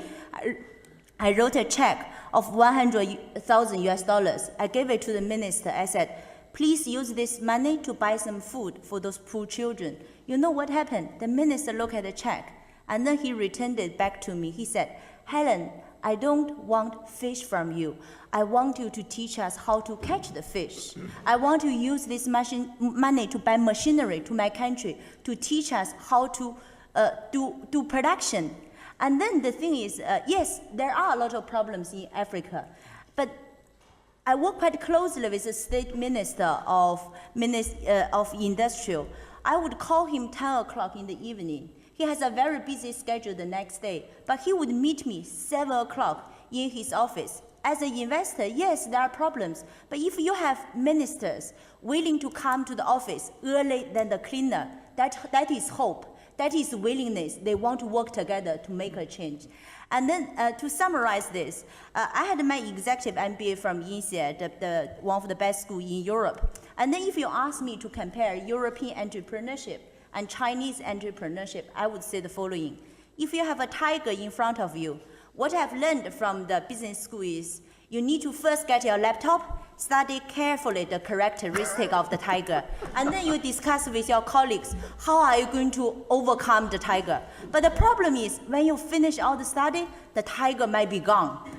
I wrote a check of $100,000. I gave it to the minister. I said, please use this money to buy some food for those poor children. You know what happened? The minister looked at the check, and then he returned it back to me. He said, Helen, I don't want fish from you. I want you to teach us how to catch the fish. I want to use this money to buy machinery to my country to teach us how to do production. And then the thing is, yes, there are a lot of problems in Africa, but I work quite closely with the state minister of industrial. I would call him 10 o'clock in the evening. He has a very busy schedule the next day, but he would meet me 7 o'clock in his office. As an investor, yes, there are problems, but if you have ministers willing to come to the office early than the cleaner, that is hope. That is willingness. They want to work together to make a change. And then to summarize this, I had my executive MBA from INSEAD, one of the best schools in Europe. And then if you ask me to compare European entrepreneurship and Chinese entrepreneurship, I would say the following. If you have a tiger in front of you, what I've learned from the business school is you need to first get your laptop, study carefully the characteristic of the tiger, and then you discuss with your colleagues, how are you going to overcome the tiger? But the problem is, when you finish all the study, the tiger might be gone.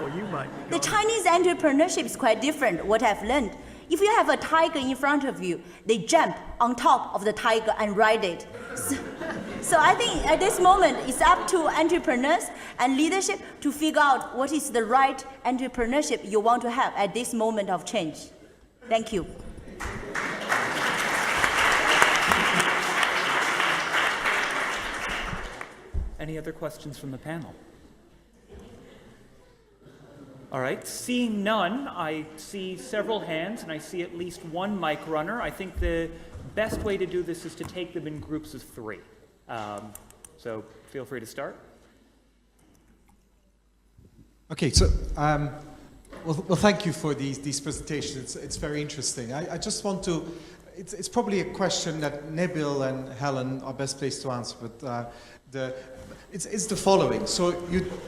Or you might be The Chinese entrepreneurship is quite different, what I've learned. If you have a tiger in front of you, they jump on top of the tiger and ride it. So I think at this moment, it's up to entrepreneurs and leadership to figure out what is the right entrepreneurship you want to have at this moment of change. Thank you. Any other questions from the panel? All right, seeing none, I see several hands and I see at least one mic runner. I think the best way to do this is to take them in groups of 3. So feel free to start. Okay, so well, thank you for these presentations. It's very interesting. I just want to. It's probably a question that Nebil and Helen are best placed to answer, but it's the following. So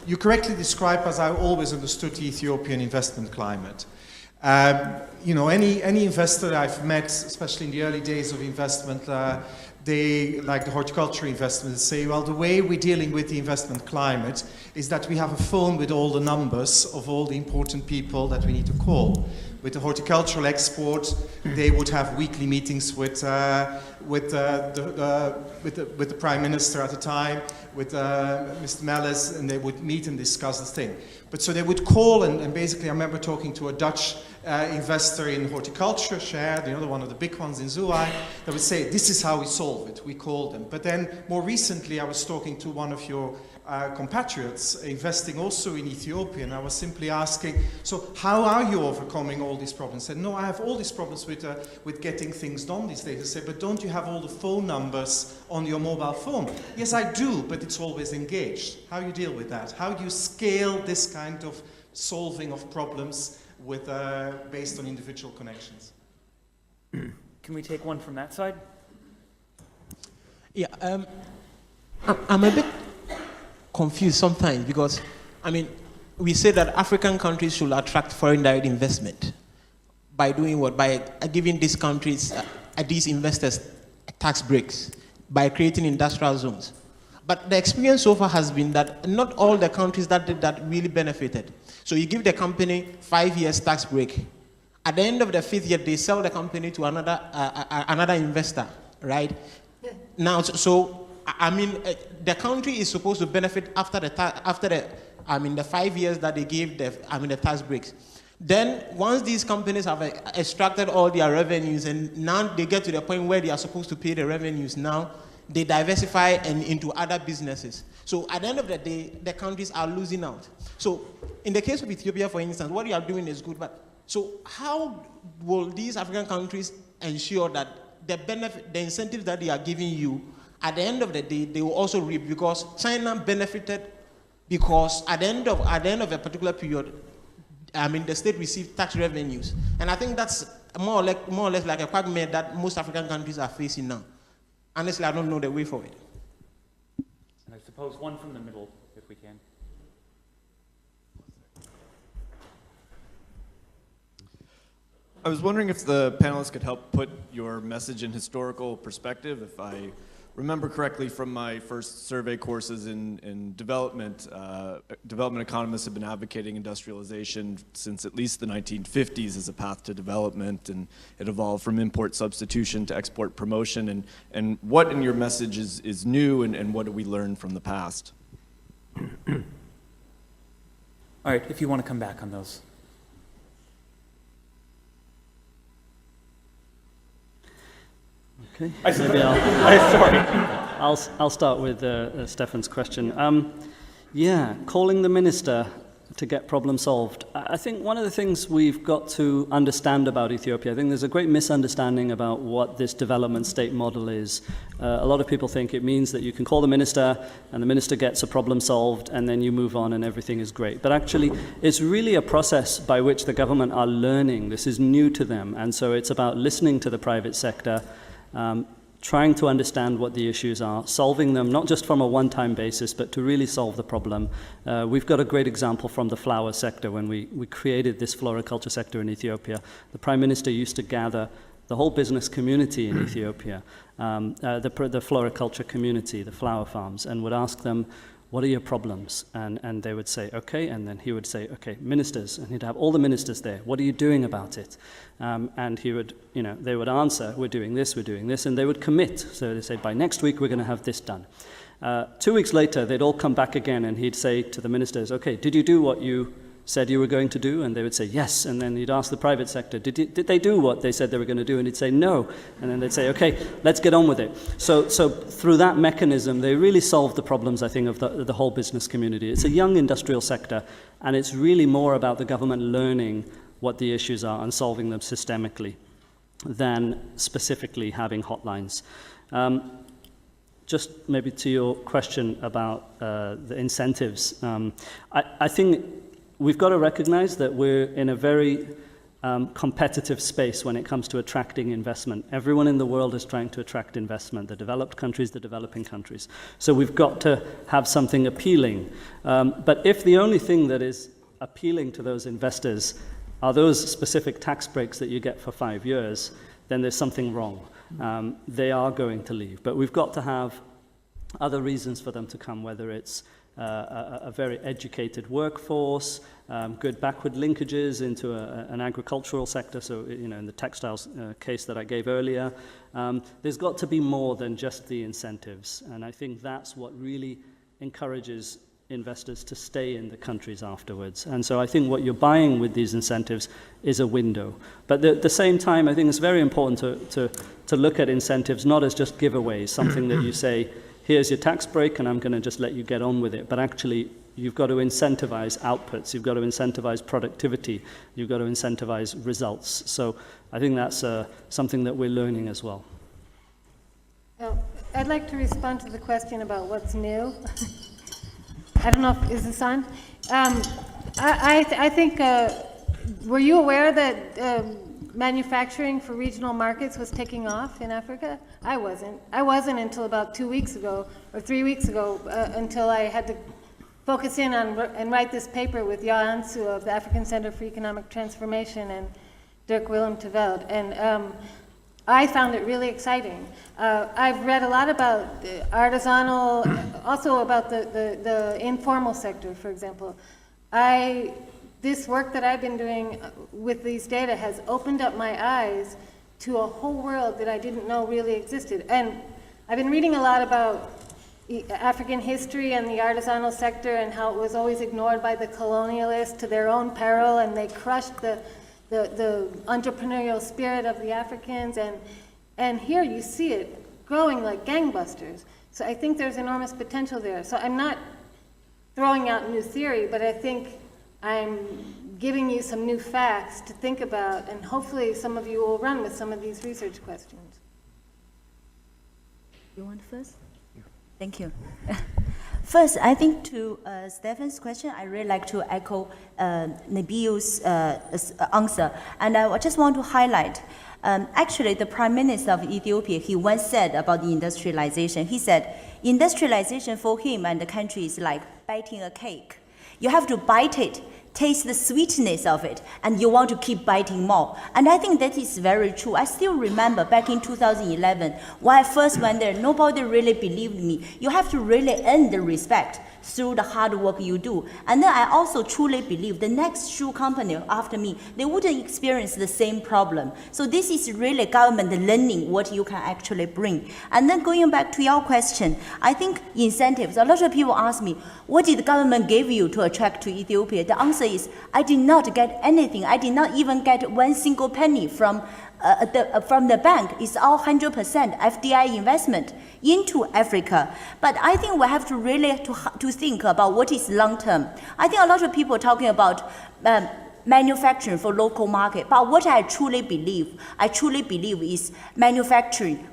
you correctly describe, as I always understood, the Ethiopian investment climate. You know, any investor I've met, especially in the early days of investment, they, like the horticulture investment, say, well, the way we're dealing with the investment climate is that we have a phone with all the numbers of all the important people that we need to call. With the horticultural export, they would have weekly meetings with the Prime Minister at the time, with Mr. Melis, and they would meet and discuss the thing. But so they would call, and basically I remember talking to a Dutch investor in horticulture, Share, the other one of the big ones in Zuma, that would say, this is how we solve it, we call them. But then more recently I was talking to one of your compatriots investing also in Ethiopia, and I was simply asking, so how are you overcoming all these problems? He said, no, I have all these problems with getting things done these days. I said, but don't you have all the phone numbers on your mobile phone? Yes, I do, but it's always engaged. How do you deal with that? How do you scale this kind of solving of problems with based on individual connections? Can we take one from that side? Yeah, I'm a bit confused sometimes because, I mean, we say that African countries should attract foreign direct investment by doing what? By giving these countries, these investors tax breaks, by creating industrial zones. But the experience so far has been that not all the countries that did that really benefited. So you give the company 5 years tax break. At the end of the 5th year, they sell the company to another investor, right? Yeah. Now, I mean, the country is supposed to benefit after the 5 years that they gave the tax breaks. Then, once these companies have extracted all their revenues, and now they get to the point where they are supposed to pay the revenues now, they diversify and into other businesses. So at the end of the day, the countries are losing out. So in the case of Ethiopia, for instance, what you are doing is good, but so how will these African countries ensure that the benefit, the incentives that they are giving you, at the end of the day, they will also reap? Because China benefited because at the end of a particular period, I mean, the state received tax revenues. And I think that's more or less like a quagmire that most African countries are facing now. Honestly, I don't know the way forward. And I suppose one from the middle, if we can. I was wondering if the panelists could help put your message in historical perspective. If I remember correctly from my first survey courses in development, development economists have been advocating industrialization since at least the 1950s as a path to development, and it evolved from import substitution to export promotion. And what in your message is new, and what do we learn from the past? All right, if you want to come back on those. Okay. Maybe I'll start with Stefan's question. Yeah, calling the minister to get problem solved. I think one of the things we've got to understand about Ethiopia, I think there's a great misunderstanding about what this development state model is. A lot of people think it means that you can call the minister and the minister gets a problem solved and then you move on and everything is great. But actually, it's really a process by which the government are learning. This is new to them. And so it's about listening to the private sector, trying to understand what the issues are, solving them, not just from a one-time basis, but to really solve the problem. We've got a great example from the flower sector. When we created this floriculture sector in Ethiopia, the Prime Minister used to gather the whole business community in Ethiopia, the floriculture community, the flower farms, and would ask them, what are your problems? And they would say, okay, and then he would say, okay, ministers, and he'd have all the ministers there. What are you doing about it? And he would, they would answer, we're doing this, and they would commit. So they say, by next week, we're going to have this done. 2 weeks later, they'd all come back again, and he'd say to the ministers, okay, did you do what you said you were going to do? And they would say, yes. And then he'd ask the private sector, did they do what they said they were going to do? And he'd say, no. And then they'd say, okay, let's get on with it. So through that mechanism, they really solved the problems, I think, of the whole business community. It's a young industrial sector, and it's really more about the government learning what the issues are and solving them systemically than specifically having hotlines. Just maybe to your question about the incentives, I think we've got to recognize that we're in a very competitive space when it comes to attracting investment. Everyone in the world is trying to attract investment, the developed countries, the developing countries. So we've got to have something appealing. But if the only thing that is appealing to those investors are those specific tax breaks that you get for 5 years, then there's something wrong. They are going to leave. But we've got to have other reasons for them to come, whether it's a very educated workforce, good backward linkages into an agricultural sector, so in the textiles case that I gave earlier. There's got to be more than just the incentives, and I think that's what really encourages investors to stay in the countries afterwards. And so I think what you're buying with these incentives is a window. But at the same time, I think it's very important to look at incentives not as just giveaways, something that you say, here's your tax break and I'm going to just let you get on with it. But actually, you've got to incentivize outputs, you've got to incentivize productivity, you've got to incentivize results. So I think that's something that we're learning as well. I'd like to respond to the question about what's new. I don't know, is this on? I think, were you aware that manufacturing for regional markets was taking off in Africa? I wasn't. I wasn't until about 2 weeks ago, or 3 weeks ago, until I had to focus in on and write this paper with Ja Ansu of the African Center for Economic Transformation and Dirk Willem Teveld. And I found it really exciting. I've read a lot about artisanal, also about the informal sector, for example. This work that I've been doing with these data has opened up my eyes to a whole world that I didn't know really existed. And I've been reading a lot about African history and the artisanal sector and how it was always ignored by the colonialists to their own peril, and they crushed the entrepreneurial spirit of the Africans, and here you see it growing like gangbusters. So I think there's enormous potential there. So I'm not throwing out new theory, but I think I'm giving you some new facts to think about, and hopefully some of you will run with some of these research questions. You want first? Thank you. First, I think to Stefan's question, I really like to echo Nebil's answer. And I just want to highlight, actually, the Prime Minister of Ethiopia, he once said about the industrialization, he said, industrialization for him and the country is like biting a cake. You have to bite it, taste the sweetness of it, and you want to keep biting more. And I think that is very true. I still remember back in 2011, when I first went there, nobody really believed me. You have to really earn the respect through the hard work you do. And then I also truly believe the next shoe company after me, they wouldn't experience the same problem. So this is really government learning what you can actually bring. And then going back to your question, I think incentives, a lot of people ask me, what did the government give you to attract to Ethiopia? The answer is, I did not get anything. I did not even get one single penny from the bank. It's all 100% FDI investment into Africa. But I think we have to really to think about what is long term. I think a lot of people are talking about manufacturing for local market. But what I truly believe is manufacturing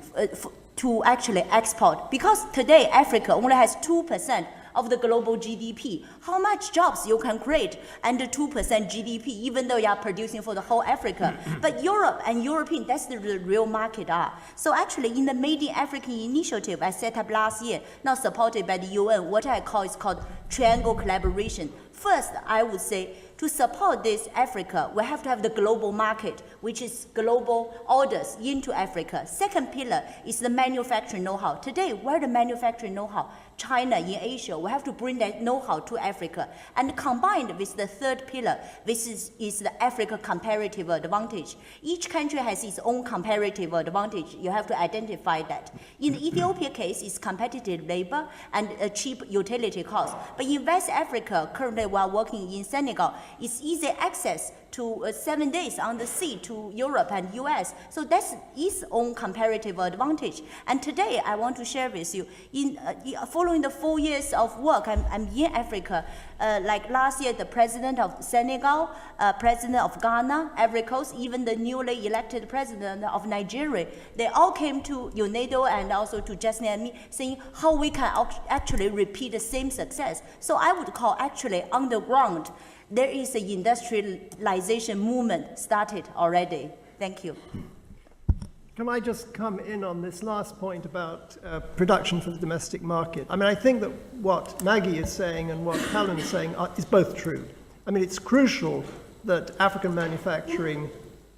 to actually export. Because today Africa only has 2% of the global GDP. How much jobs you can create under 2% GDP, even though you are producing for the whole Africa. But Europe and European, that's the real market are. So actually in the Made in Africa initiative I set up last year, now supported by the UN, what I call is called triangle collaboration. First, I would say, to support this Africa, we have to have the global market, which is global orders into Africa. Second pillar is the manufacturing know-how. Today, where the manufacturing know-how? China, in Asia, we have to bring that know-how to Africa. And combined with the third pillar, this is the Africa comparative advantage. Each country has its own comparative advantage. You have to identify that. In the Ethiopia case, it's competitive labor and a cheap utility cost. But in West Africa, currently we are working in Senegal, it's easy access to 7 days on the sea to Europe and US. So that's its own comparative advantage. And today I want to share with you, following the 4 years of work, I'm in Africa. Like last year, the president of Senegal, president of Ghana, Ivory Coast, even the newly elected president of Nigeria, they all came to UNAIDO and also to Justin and me saying how we can actually repeat the same success. So I would call actually on the ground, there is an industrialization movement started already. Thank you. Can I just come in on this last point about production for the domestic market? I mean, I think that what Maggie is saying and what Helen is saying is both true. I mean, it's crucial that African manufacturing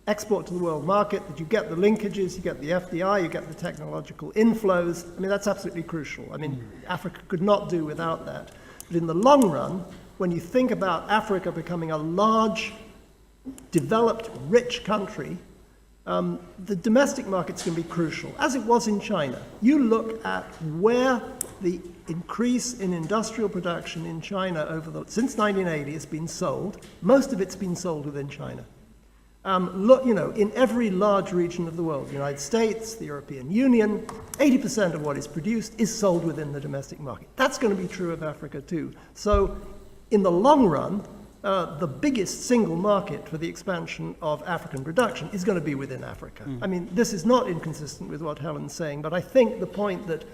export to the world market, that you get the linkages, you get the FDI, you get the technological inflows. I mean, that's absolutely crucial. I mean, Africa could not do without that. But in the long run, when you think about Africa becoming a large, developed, rich country, the domestic market's going to be crucial, as it was in China. You look at where the increase in industrial production in China since 1980 has been sold. Most of it's been sold within China. Look, in every large region of the world, the United States, the European Union, 80% of what is produced is sold within the domestic market. That's going to be true of Africa too. So in the long run, the biggest single market for the expansion of African production is going to be within Africa. I mean, this is not inconsistent with what Helen's saying, but I think the point that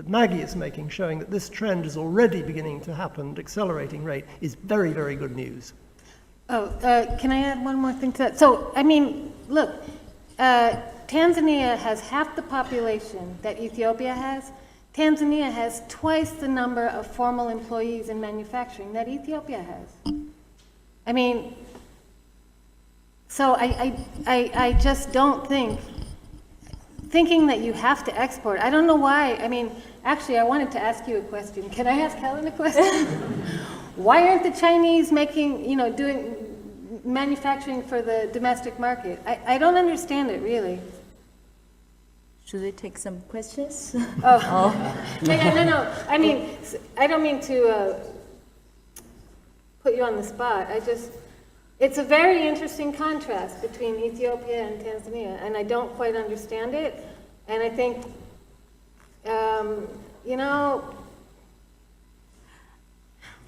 Maggie is making, showing that this trend is already beginning to happen at accelerating rate, is very, very good news. Oh, can I add one more thing to that? So, I mean, look, Tanzania has half the population that Ethiopia has. Tanzania has twice the number of formal employees in manufacturing that Ethiopia has. I mean, so I just don't thinking that you have to export. I don't know why. I mean, actually, I wanted to ask you a question. Can I ask Helen a question? Why aren't the Chinese making, doing manufacturing for the domestic market? I don't understand it, really. Should we take some questions? No. I mean, I don't mean to put you on the spot. It's a very interesting contrast between Ethiopia and Tanzania, and I don't quite understand it. And I think You know,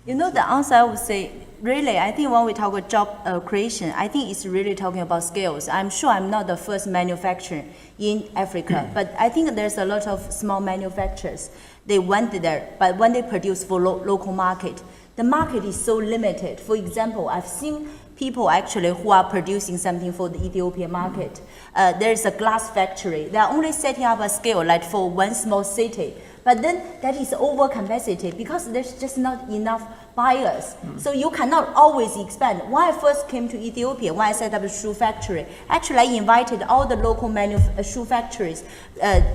You know, the answer I would say, really, I think when we talk about job creation, I think it's really talking about skills. I'm sure I'm not the first manufacturer in Africa, but I think there's a lot of small manufacturers. They went there, but when they produce for local market, the market is so limited. For example, I've seen people actually who are producing something for the Ethiopian market. There's a glass factory. They are only setting up a scale like for one small city. But then that is over capacity because there's just not enough buyers. So you cannot always expand. When I first came to Ethiopia, when I set up a shoe factory, actually I invited all the local shoe factories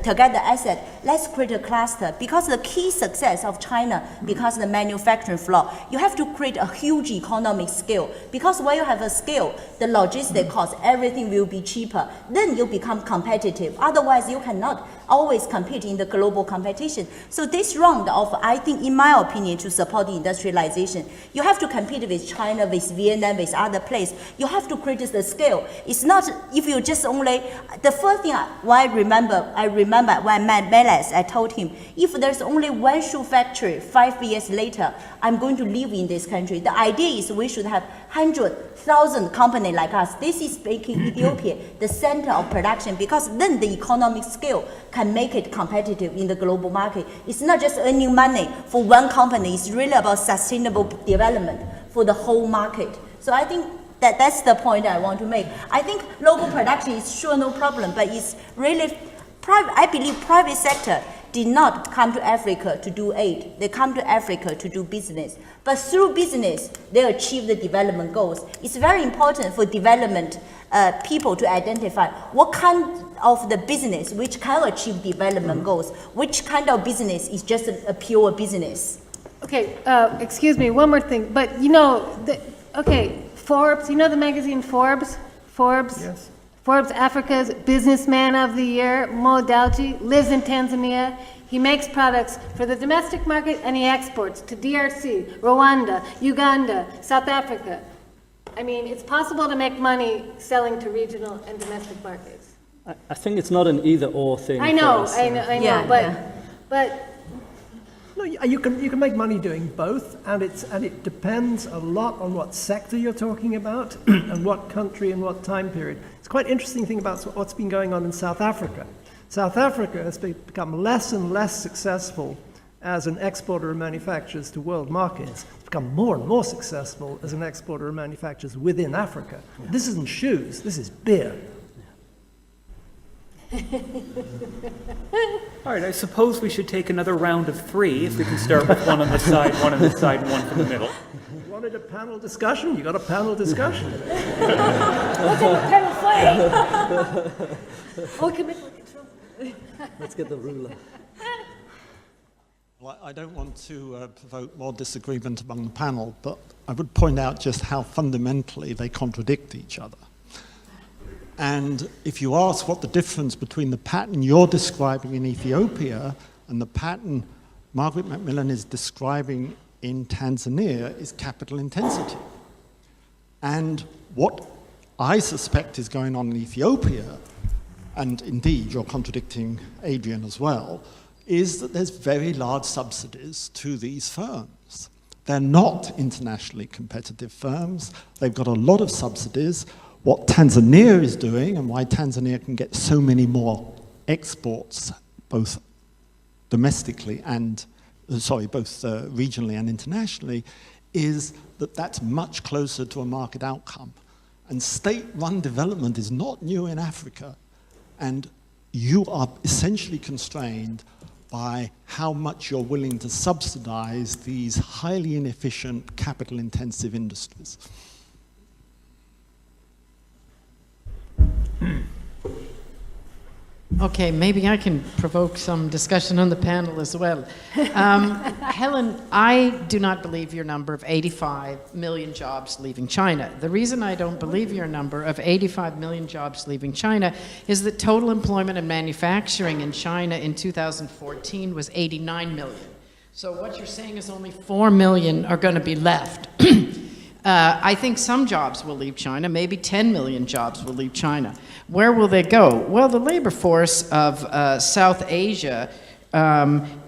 together. I said, let's create a cluster because the key success of China, because the manufacturing floor, you have to create a huge economic scale. Because when you have a scale, the logistic cost, everything will be cheaper. Then you become competitive. Otherwise, you cannot always compete in the global competition. So this round of, I think, in my opinion, to support the industrialization, you have to compete with China, with Vietnam, with other places. You have to create the scale. It's not if you just only, the first thing I remember when I met Meles, I told him, if there's only one shoe factory 5 years later, I'm going to live in this country. The idea is we should have 100,000 companies like us. This is making Ethiopia the center of production because then the economic scale can make it competitive in the global market. It's not just earning money for one company. It's really about sustainable development for the whole market. So I think that's the point I want to make. I think local production is sure no problem, but it's really I believe private sector did not come to Africa to do aid. They come to Africa to do business. But through business, they achieve the development goals. It's very important for development people to identify what kind of the business which can achieve development goals, which kind of business is just a pure business. okay, excuse me, one more thing. But you know, Forbes, you know the magazine Forbes? Forbes? Yes. Forbes, Africa's Businessman of the Year, Mo Dewji, lives in Tanzania. He makes products for the domestic market and he exports to DRC, Rwanda, Uganda, South Africa. I mean, it's possible to make money selling to regional and domestic markets. I think it's not an either-or thing. I know, for us. I know, Yeah, but No, you can make money doing both, and it depends a lot on what sector you're talking about and what country and what time period. It's quite interesting thing about what's been going on in South Africa. South Africa has become less and less successful as an exporter of manufacturers to world markets. It's become more and more successful as an exporter of manufacturers within Africa. This isn't shoes, this is beer. All right, I suppose we should take another round of 3, if we can start with one on the side, one on the side, and one from the middle. You wanted a panel discussion? You got a panel discussion. what's a panel play? Oh, commitment control. Let's get the ruler. Well, I don't want to provoke more disagreement among the panel, but I would point out just how fundamentally they contradict each other. And if you ask what the difference between the pattern you're describing in Ethiopia and the pattern Margaret McMillan is describing in Tanzania is capital intensity. And what I suspect is going on in Ethiopia, and indeed you're contradicting Adrian as well, is that there's very large subsidies to these firms. They're not internationally competitive firms. They've got a lot of subsidies. What Tanzania is doing and why Tanzania can get so many more exports, both domestically and, both regionally and internationally, is that that's much closer to a market outcome. And state-run development is not new in Africa, and you are essentially constrained by how much you're willing to subsidize these highly inefficient, capital-intensive industries. Okay, maybe I can provoke some discussion on the panel as well. Helen, I do not believe your number of 85 million jobs leaving China. The reason I don't believe your number of 85 million jobs leaving China is that total employment and manufacturing in China in 2014 was 89 million. So what you're saying is only 4 million are going to be left. I think some jobs will leave China, maybe 10 million jobs will leave China. Where will they go? Well, the labor force of South Asia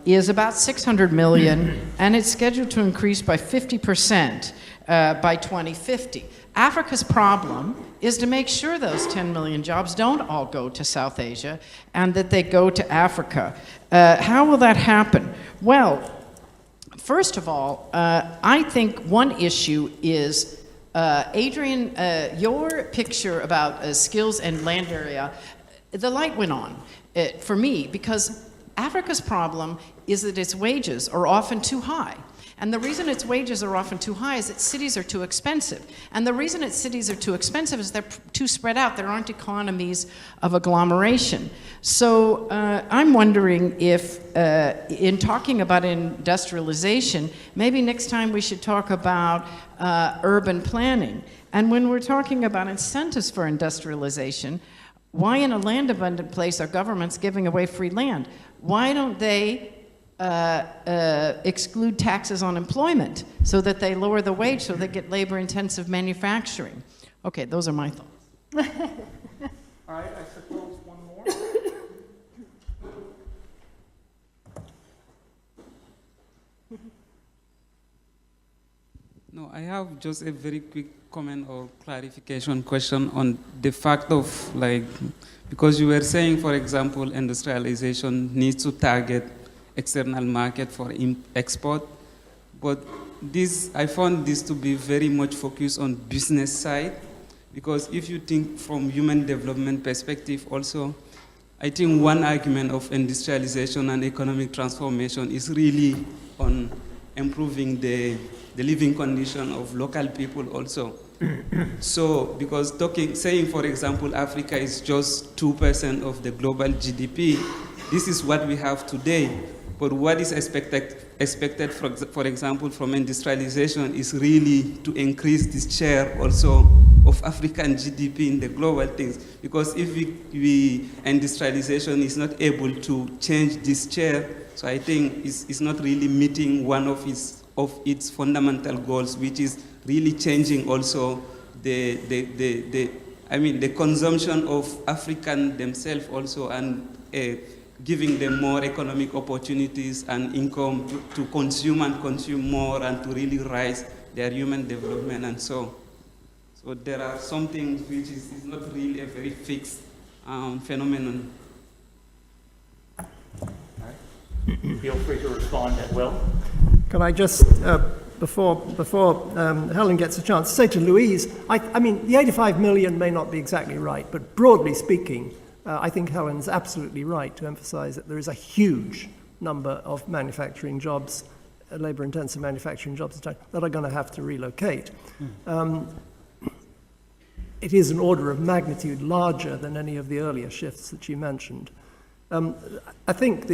is about 600 million, and it's scheduled to increase by 50% by 2050. Africa's problem is to make sure those 10 million jobs don't all go to South Asia and that they go to Africa. How will that happen? Well, first of all, I think one issue is, Adrian, your picture about skills and land area, the light went on for me, because Africa's problem is that its wages are often too high. And the reason its wages are often too high is that cities are too expensive. And the reason that cities are too expensive is they're too spread out. There aren't economies of agglomeration. So I'm wondering if, in talking about industrialization, maybe next time we should talk about urban planning. And when we're talking about incentives for industrialization, why in a land-abundant place are governments giving away free land? Why don't they exclude taxes on employment so that they lower the wage, so they get labor-intensive manufacturing? Okay, those are my thoughts. All right, I suppose one more. No, I have just a very quick comment or clarification question on the fact of, like, because you were saying, for example, industrialization needs to target external market for export, but this, I found this to be very much focused on business side, because if you think from human development perspective also, I think one argument of industrialization and economic transformation is really on improving the living condition of local people also. So, because saying, for example, Africa is just 2% of the global GDP, this is what we have today. But what is expected for example, from industrialization is really to increase this share also of African GDP in the global things. Because if industrialization is not able to change this share, so I think it's not really meeting one of its fundamental goals, which is really changing also the consumption of African themselves also, and giving them more economic opportunities and income to consume and consume more, and to really rise their human development and so. So there are some things which is not really a very fixed phenomenon. Feel free to respond at will. Can I just, before Helen gets a chance, say to Louise, I mean, the 85 million may not be exactly right, but broadly speaking, I think Helen's absolutely right to emphasize that there is a huge number of manufacturing jobs, labor-intensive manufacturing jobs in China, that are going to have to relocate. It is an order of magnitude larger than any of the earlier shifts that you mentioned. I think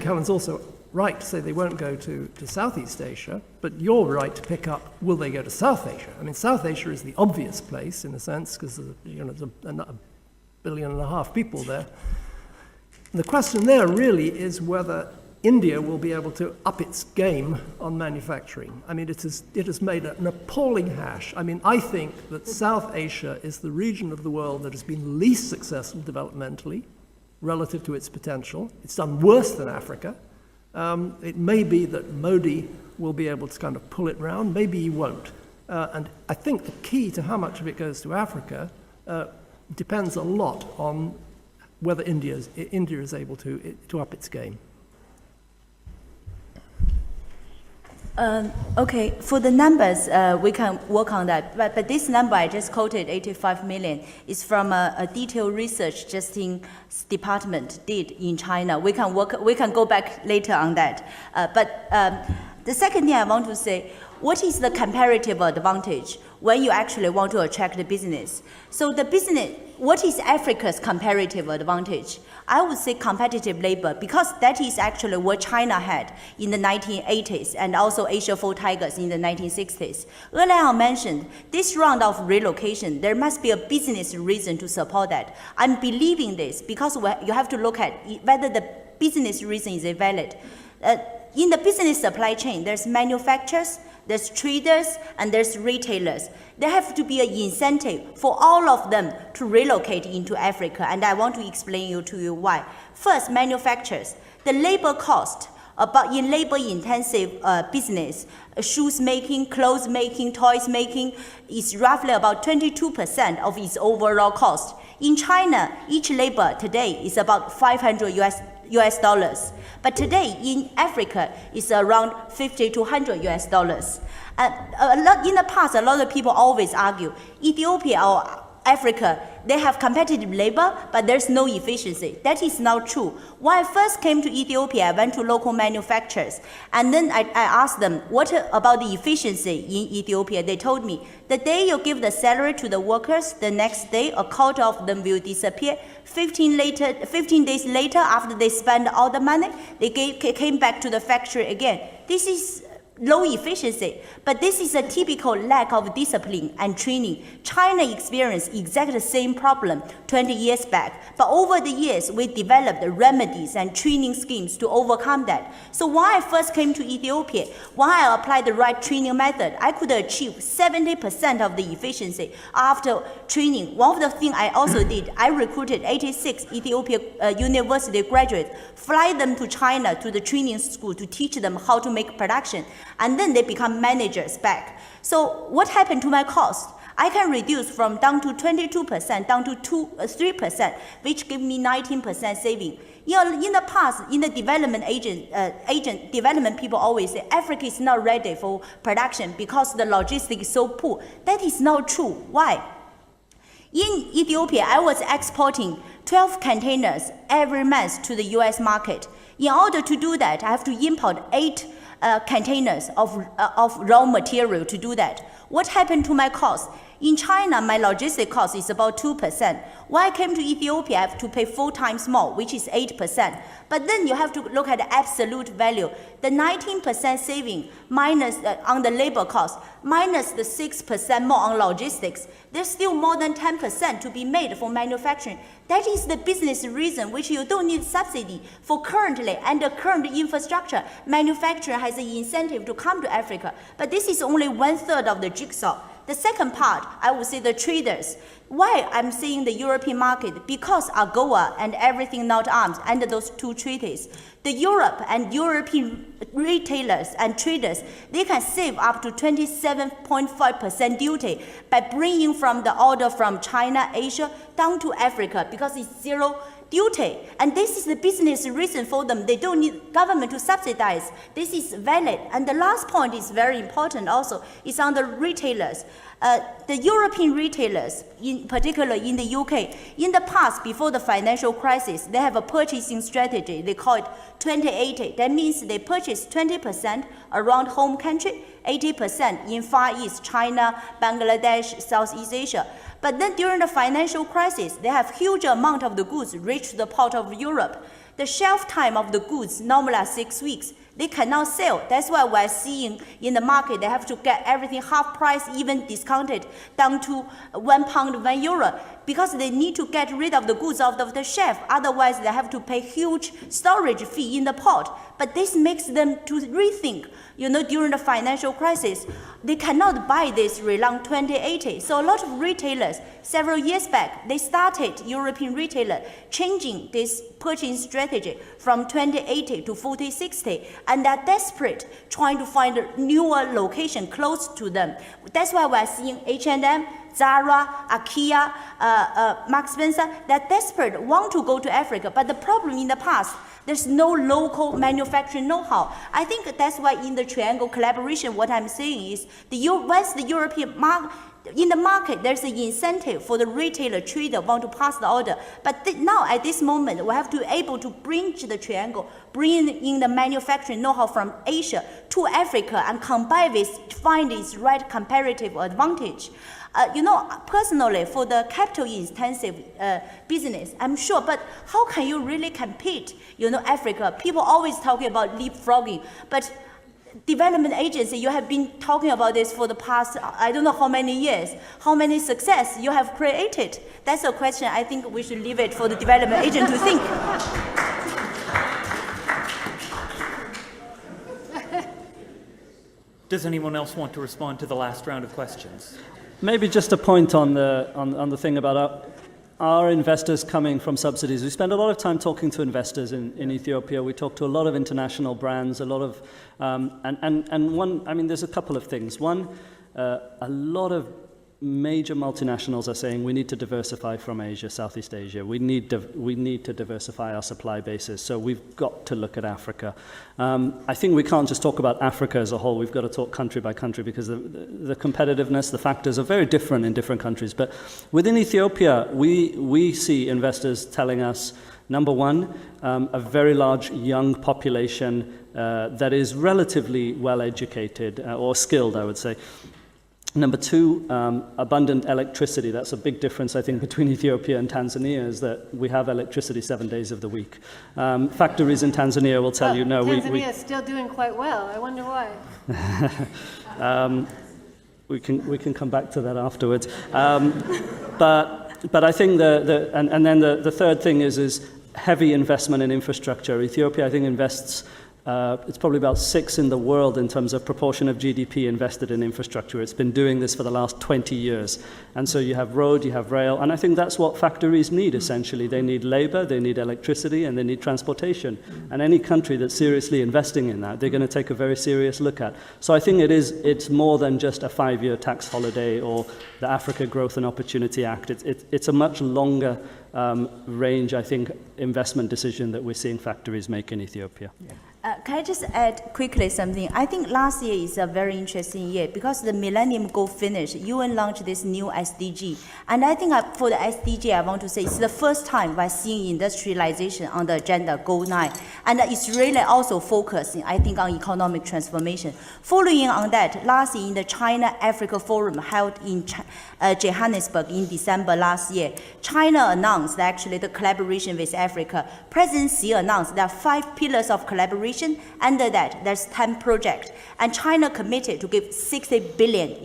Helen's also right to say they won't go to Southeast Asia, but you're right to pick up, will they go to South Asia? I mean, South Asia is the obvious place in a sense, because there's a billion and a half people there. And the question there really is whether India will be able to up its game on manufacturing. I mean, it has made an appalling hash. I mean, I think that South Asia is the region of the world that has been least successful developmentally relative to its potential. It's done worse than Africa. It may be that Modi will be able to kind of pull it round. Maybe he won't. And I think the key to how much of it goes to Africa depends a lot on whether India is able to up its game. Okay, for the numbers, we can work on that. But this number I just quoted, 85 million, is from a detailed research Justice Department did in China. We can go back later on that. But the second thing I want to say, what is the comparative advantage when you actually want to attract the business? So the business, what is Africa's comparative advantage? I would say competitive labor, because that is actually what China had in the 1980s and also Asia Four Tigers in the 1960s. Earlier I mentioned this round of relocation, there must be a business reason to support that. I'm believing this because you have to look at whether the business reason is valid. In the business supply chain, there's manufacturers, There's traders and there's retailers. There have to be an incentive for all of them to relocate into Africa, and I want to explain to you why. First, manufacturers. The labor cost in labor-intensive business, shoes making, clothes making, toys making, is roughly about 22% of its overall cost. In China, each labor today is about $500 US dollars. But today in Africa, it's around $50 to $100 US dollars. In the past, a lot of people always argue, Ethiopia or Africa, they have competitive labor, but there's no efficiency. That is not true. When I first came to Ethiopia, I went to local manufacturers, and then I asked them, what about the efficiency in Ethiopia? They told me, the day you give the salary to the workers, the next day, a quarter of them will disappear. 15 days later, after they spend all the money, they came back to the factory again. This is low efficiency, but this is a typical lack of discipline and training. China experienced exactly the same problem 20 years back, but over the years, we developed remedies and training schemes to overcome that. So when I first came to Ethiopia, when I applied the right training method, I could achieve 70% of the efficiency after training. One of the things I also did, I recruited 86 Ethiopia university graduates, fly them to China to the training school to teach them how to make production, and then they become managers back. So what happened to my cost? I can reduce from down to 22% down to 3%, which give me 19% saving. In the past, in the development development people always say Africa is not ready for production because the logistics is so poor. That is not true. Why? In Ethiopia, I was exporting 12 containers every month to the US market. In order to do that, I have to import 8 containers of raw material to do that. What happened to my cost? In China, my logistic cost is about 2%. When I came to Ethiopia, I have to pay 4 times more, which is 8%. But then you have to look at the absolute value. The 19% saving minus on the labor cost, minus the 6% more on logistics, there's still more than 10% to be made for manufacturing. That is the business reason which you don't need subsidy for currently under current infrastructure. Manufacturer has an incentive to come to Africa, but this is only 1/3 of the jigsaw. The second part, I would say the traders. Why I'm saying the European market? Because AGOA and everything not armed under those 2 treaties. The Europe and European retailers and traders, they can save up to 27.5% duty by bringing from the order from China, Asia, down to Africa because it's 0 duty. And this is the business reason for them. They don't need government to subsidize. This is valid. And the last point is very important also. It's on the retailers. The European retailers, in particular in the UK, in the past, before the financial crisis, they have a purchasing strategy. They call it 20/80. That means they purchase 20% around home country, 80% in Far East, China, Bangladesh, Southeast Asia. But then during the financial crisis, they have huge amount of the goods reach the port of Europe. The shelf time of the goods normally are 6 weeks. They cannot sell. That's why we're seeing in the market, they have to get everything half price, even discounted, down to £1, €1, because they need to get rid of the goods out of the shelf. Otherwise, they have to pay huge storage fee in the port. But this makes them to rethink. During the financial crisis, they cannot buy this along 20/80. So a lot of retailers, several years back, they started, European retailer, changing this purchasing strategy from 20/80 to 40/60, and they're desperate trying to find a newer location close to them. That's why we're seeing H&M, Zara, IKEA, Marks & Spencer, they're desperate, want to go to Africa. But the problem in the past, there's no local manufacturing know-how. I think that's why in the triangle collaboration, what I'm saying is, once the European in the market, there's an incentive for the retailer, trader want to pass the order. But now at this moment, we have to be able to bridge the triangle, bring in the manufacturing know-how from Asia to Africa and combine this, find its right comparative advantage. Personally, for the capital-intensive business, I'm sure, but how can you really compete, Africa? People always talking about leapfrogging, but development agency, you have been talking about this for the past, I don't know how many years, how many success you have created. That's a question I think we should leave it for the development agent to think. Does anyone else want to respond to the last round of questions? Maybe just a point on the thing about our investors coming from subsidies. We spend a lot of time talking to investors in Ethiopia. We talk to a lot of international brands, a lot of, and one, I mean, there's a couple of things. One, a lot of major multinationals are saying we need to diversify from Asia, Southeast Asia. We need to diversify our supply bases. So we've got to look at Africa. I think we can't just talk about Africa as a whole. We've got to talk country by country because the competitiveness, the factors are very different in different countries. But within Ethiopia, we see investors telling us, number one, a very large young population that is relatively well educated or skilled, I would say. Number two, abundant electricity. That's a big difference, I think, between Ethiopia and Tanzania, is that we have electricity 7 days of the week. Factories in Tanzania will tell you, no, Tanzania is still doing quite well. I wonder why. We can come back to that afterwards. But I think and then the third thing is heavy investment in infrastructure. Ethiopia, I think, invests. It's probably about 6 in the world in terms of proportion of GDP invested in infrastructure. It's been doing this for the last 20 years. And so you have road, you have rail, and I think that's what factories need, essentially. They need labor, they need electricity, and they need transportation. And any country that's seriously investing in that, they're going to take a very serious look at. So I think it's more than just a 5-year tax holiday or the Africa Growth and Opportunity Act. It's a much longer range, I think, investment decision that we're seeing factories make in Ethiopia. Yeah. Can I just add quickly something? I think last year is a very interesting year because the Millennium Goal finished. UN launched this new SDG. And I think for the SDG, I want to say it's the first time we're seeing industrialization on the agenda, Goal 9. And it's really also focusing, I think, on economic transformation. Following on that, last year in the China-Africa Forum held in Johannesburg in December last year, China announced actually the collaboration with Africa. President Xi announced there are 5 pillars of collaboration. Under that, there's 10 projects. And China committed to give $60 billion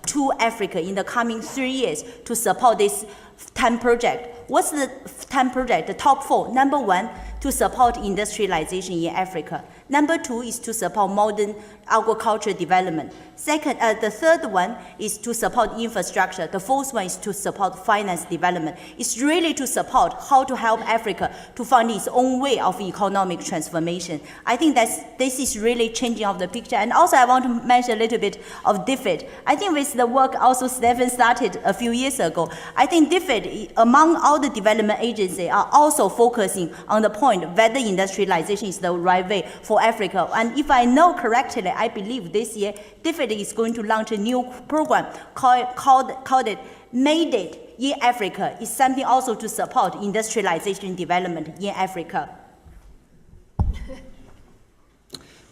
to Africa in the coming 3 years to support this 10 projects. What's the 10 projects? The top 4. Number 1, to support industrialization in Africa. Number 2 is to support modern agriculture development. Second, the third one is to support infrastructure. The fourth one is to support finance development. It's really to support how to help Africa to find its own way of economic transformation. I think this is really changing of the picture. And also I want to mention a little bit of DFID. I think with the work also Stephen started a few years ago, I think DFID, among all the development agencies, are also focusing on the point whether industrialization is the right way for Africa. And if I know correctly, I believe this year DFID is going to launch a new program called it Made It in Africa. It's something also to support industrialization development in Africa.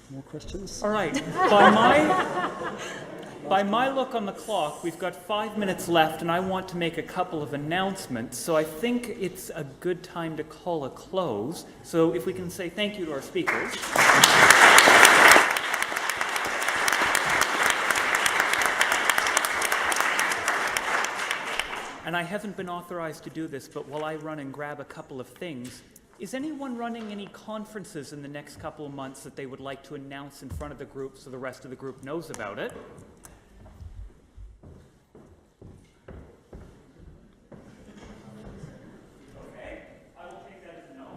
More questions? All right. By my look on the clock, we've got 5 minutes left, and I want to make a couple of announcements. So I think it's a good time to call a close. So if we can say thank you to our speakers. And I haven't been authorized to do this, but while I run and grab a couple of things, is anyone running any conferences in the next couple of months that they would like to announce in front of the group so the rest of the group knows about it? Okay, I will take that as a no.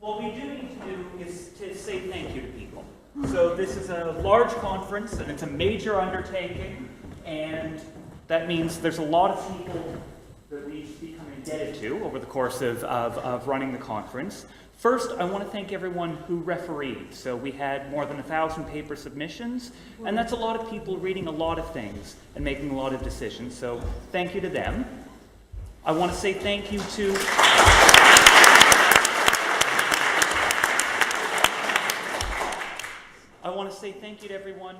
What we do need to do is to say thank you to people. So this is a large conference, and it's a major undertaking, and that means there's a lot of people that we become indebted to over the course of running the conference. First, I want to thank everyone who refereed. So we had more than 1,000 paper submissions, and that's a lot of people reading a lot of things and making a lot of decisions. So thank you to them. I want to say thank you to everyone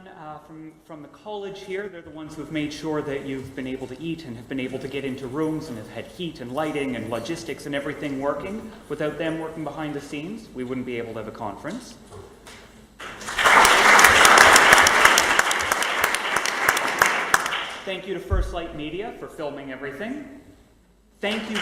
from the college here. They're the ones who have made sure that you've been able to eat and have been able to get into rooms and have had heat and lighting and logistics and everything working. Without them working behind the scenes, we wouldn't be able to have a conference. Thank you to First Light Media for filming everything. Thank you.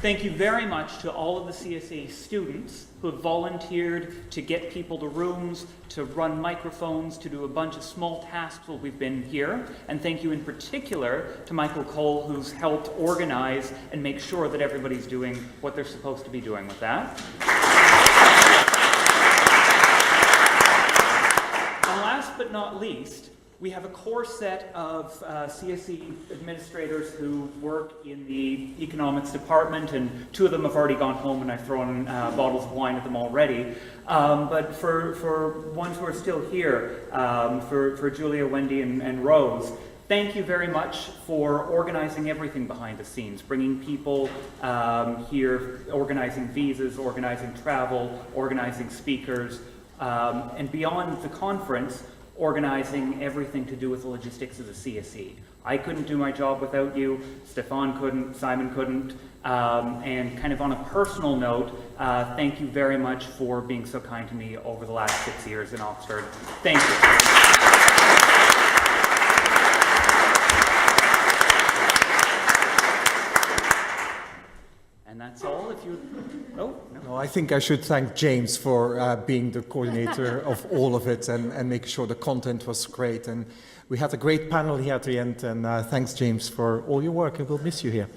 Thank you very much to all of the CSE students who have volunteered to get people to rooms, to run microphones, to do a bunch of small tasks while we've been here. And thank you in particular to Michael Cole, who's helped organize and make sure that everybody's doing what they're supposed to be doing with that. And last but not least, we have a core set of CSE administrators who work in the economics department, and 2 of them have already gone home, and I've thrown bottles of wine at them already. But for ones who are still here, for Julia, Wendy, and Rose, thank you very much for organizing everything behind the scenes, bringing people here, organizing visas, organizing travel, organizing speakers, and beyond the conference, organizing everything to do with the logistics of the CSE. I couldn't do my job without you, Stefan couldn't, Simon couldn't, and kind of on a personal note, thank you very much for being so kind to me over the last 6 years in Oxford. Thank you. And that's all. If you, oh, no. No, I think I should thank James for being the coordinator of all of it and making sure the content was great. And we had a great panel here at the end. And thanks, James, for all your work. And we'll miss you here.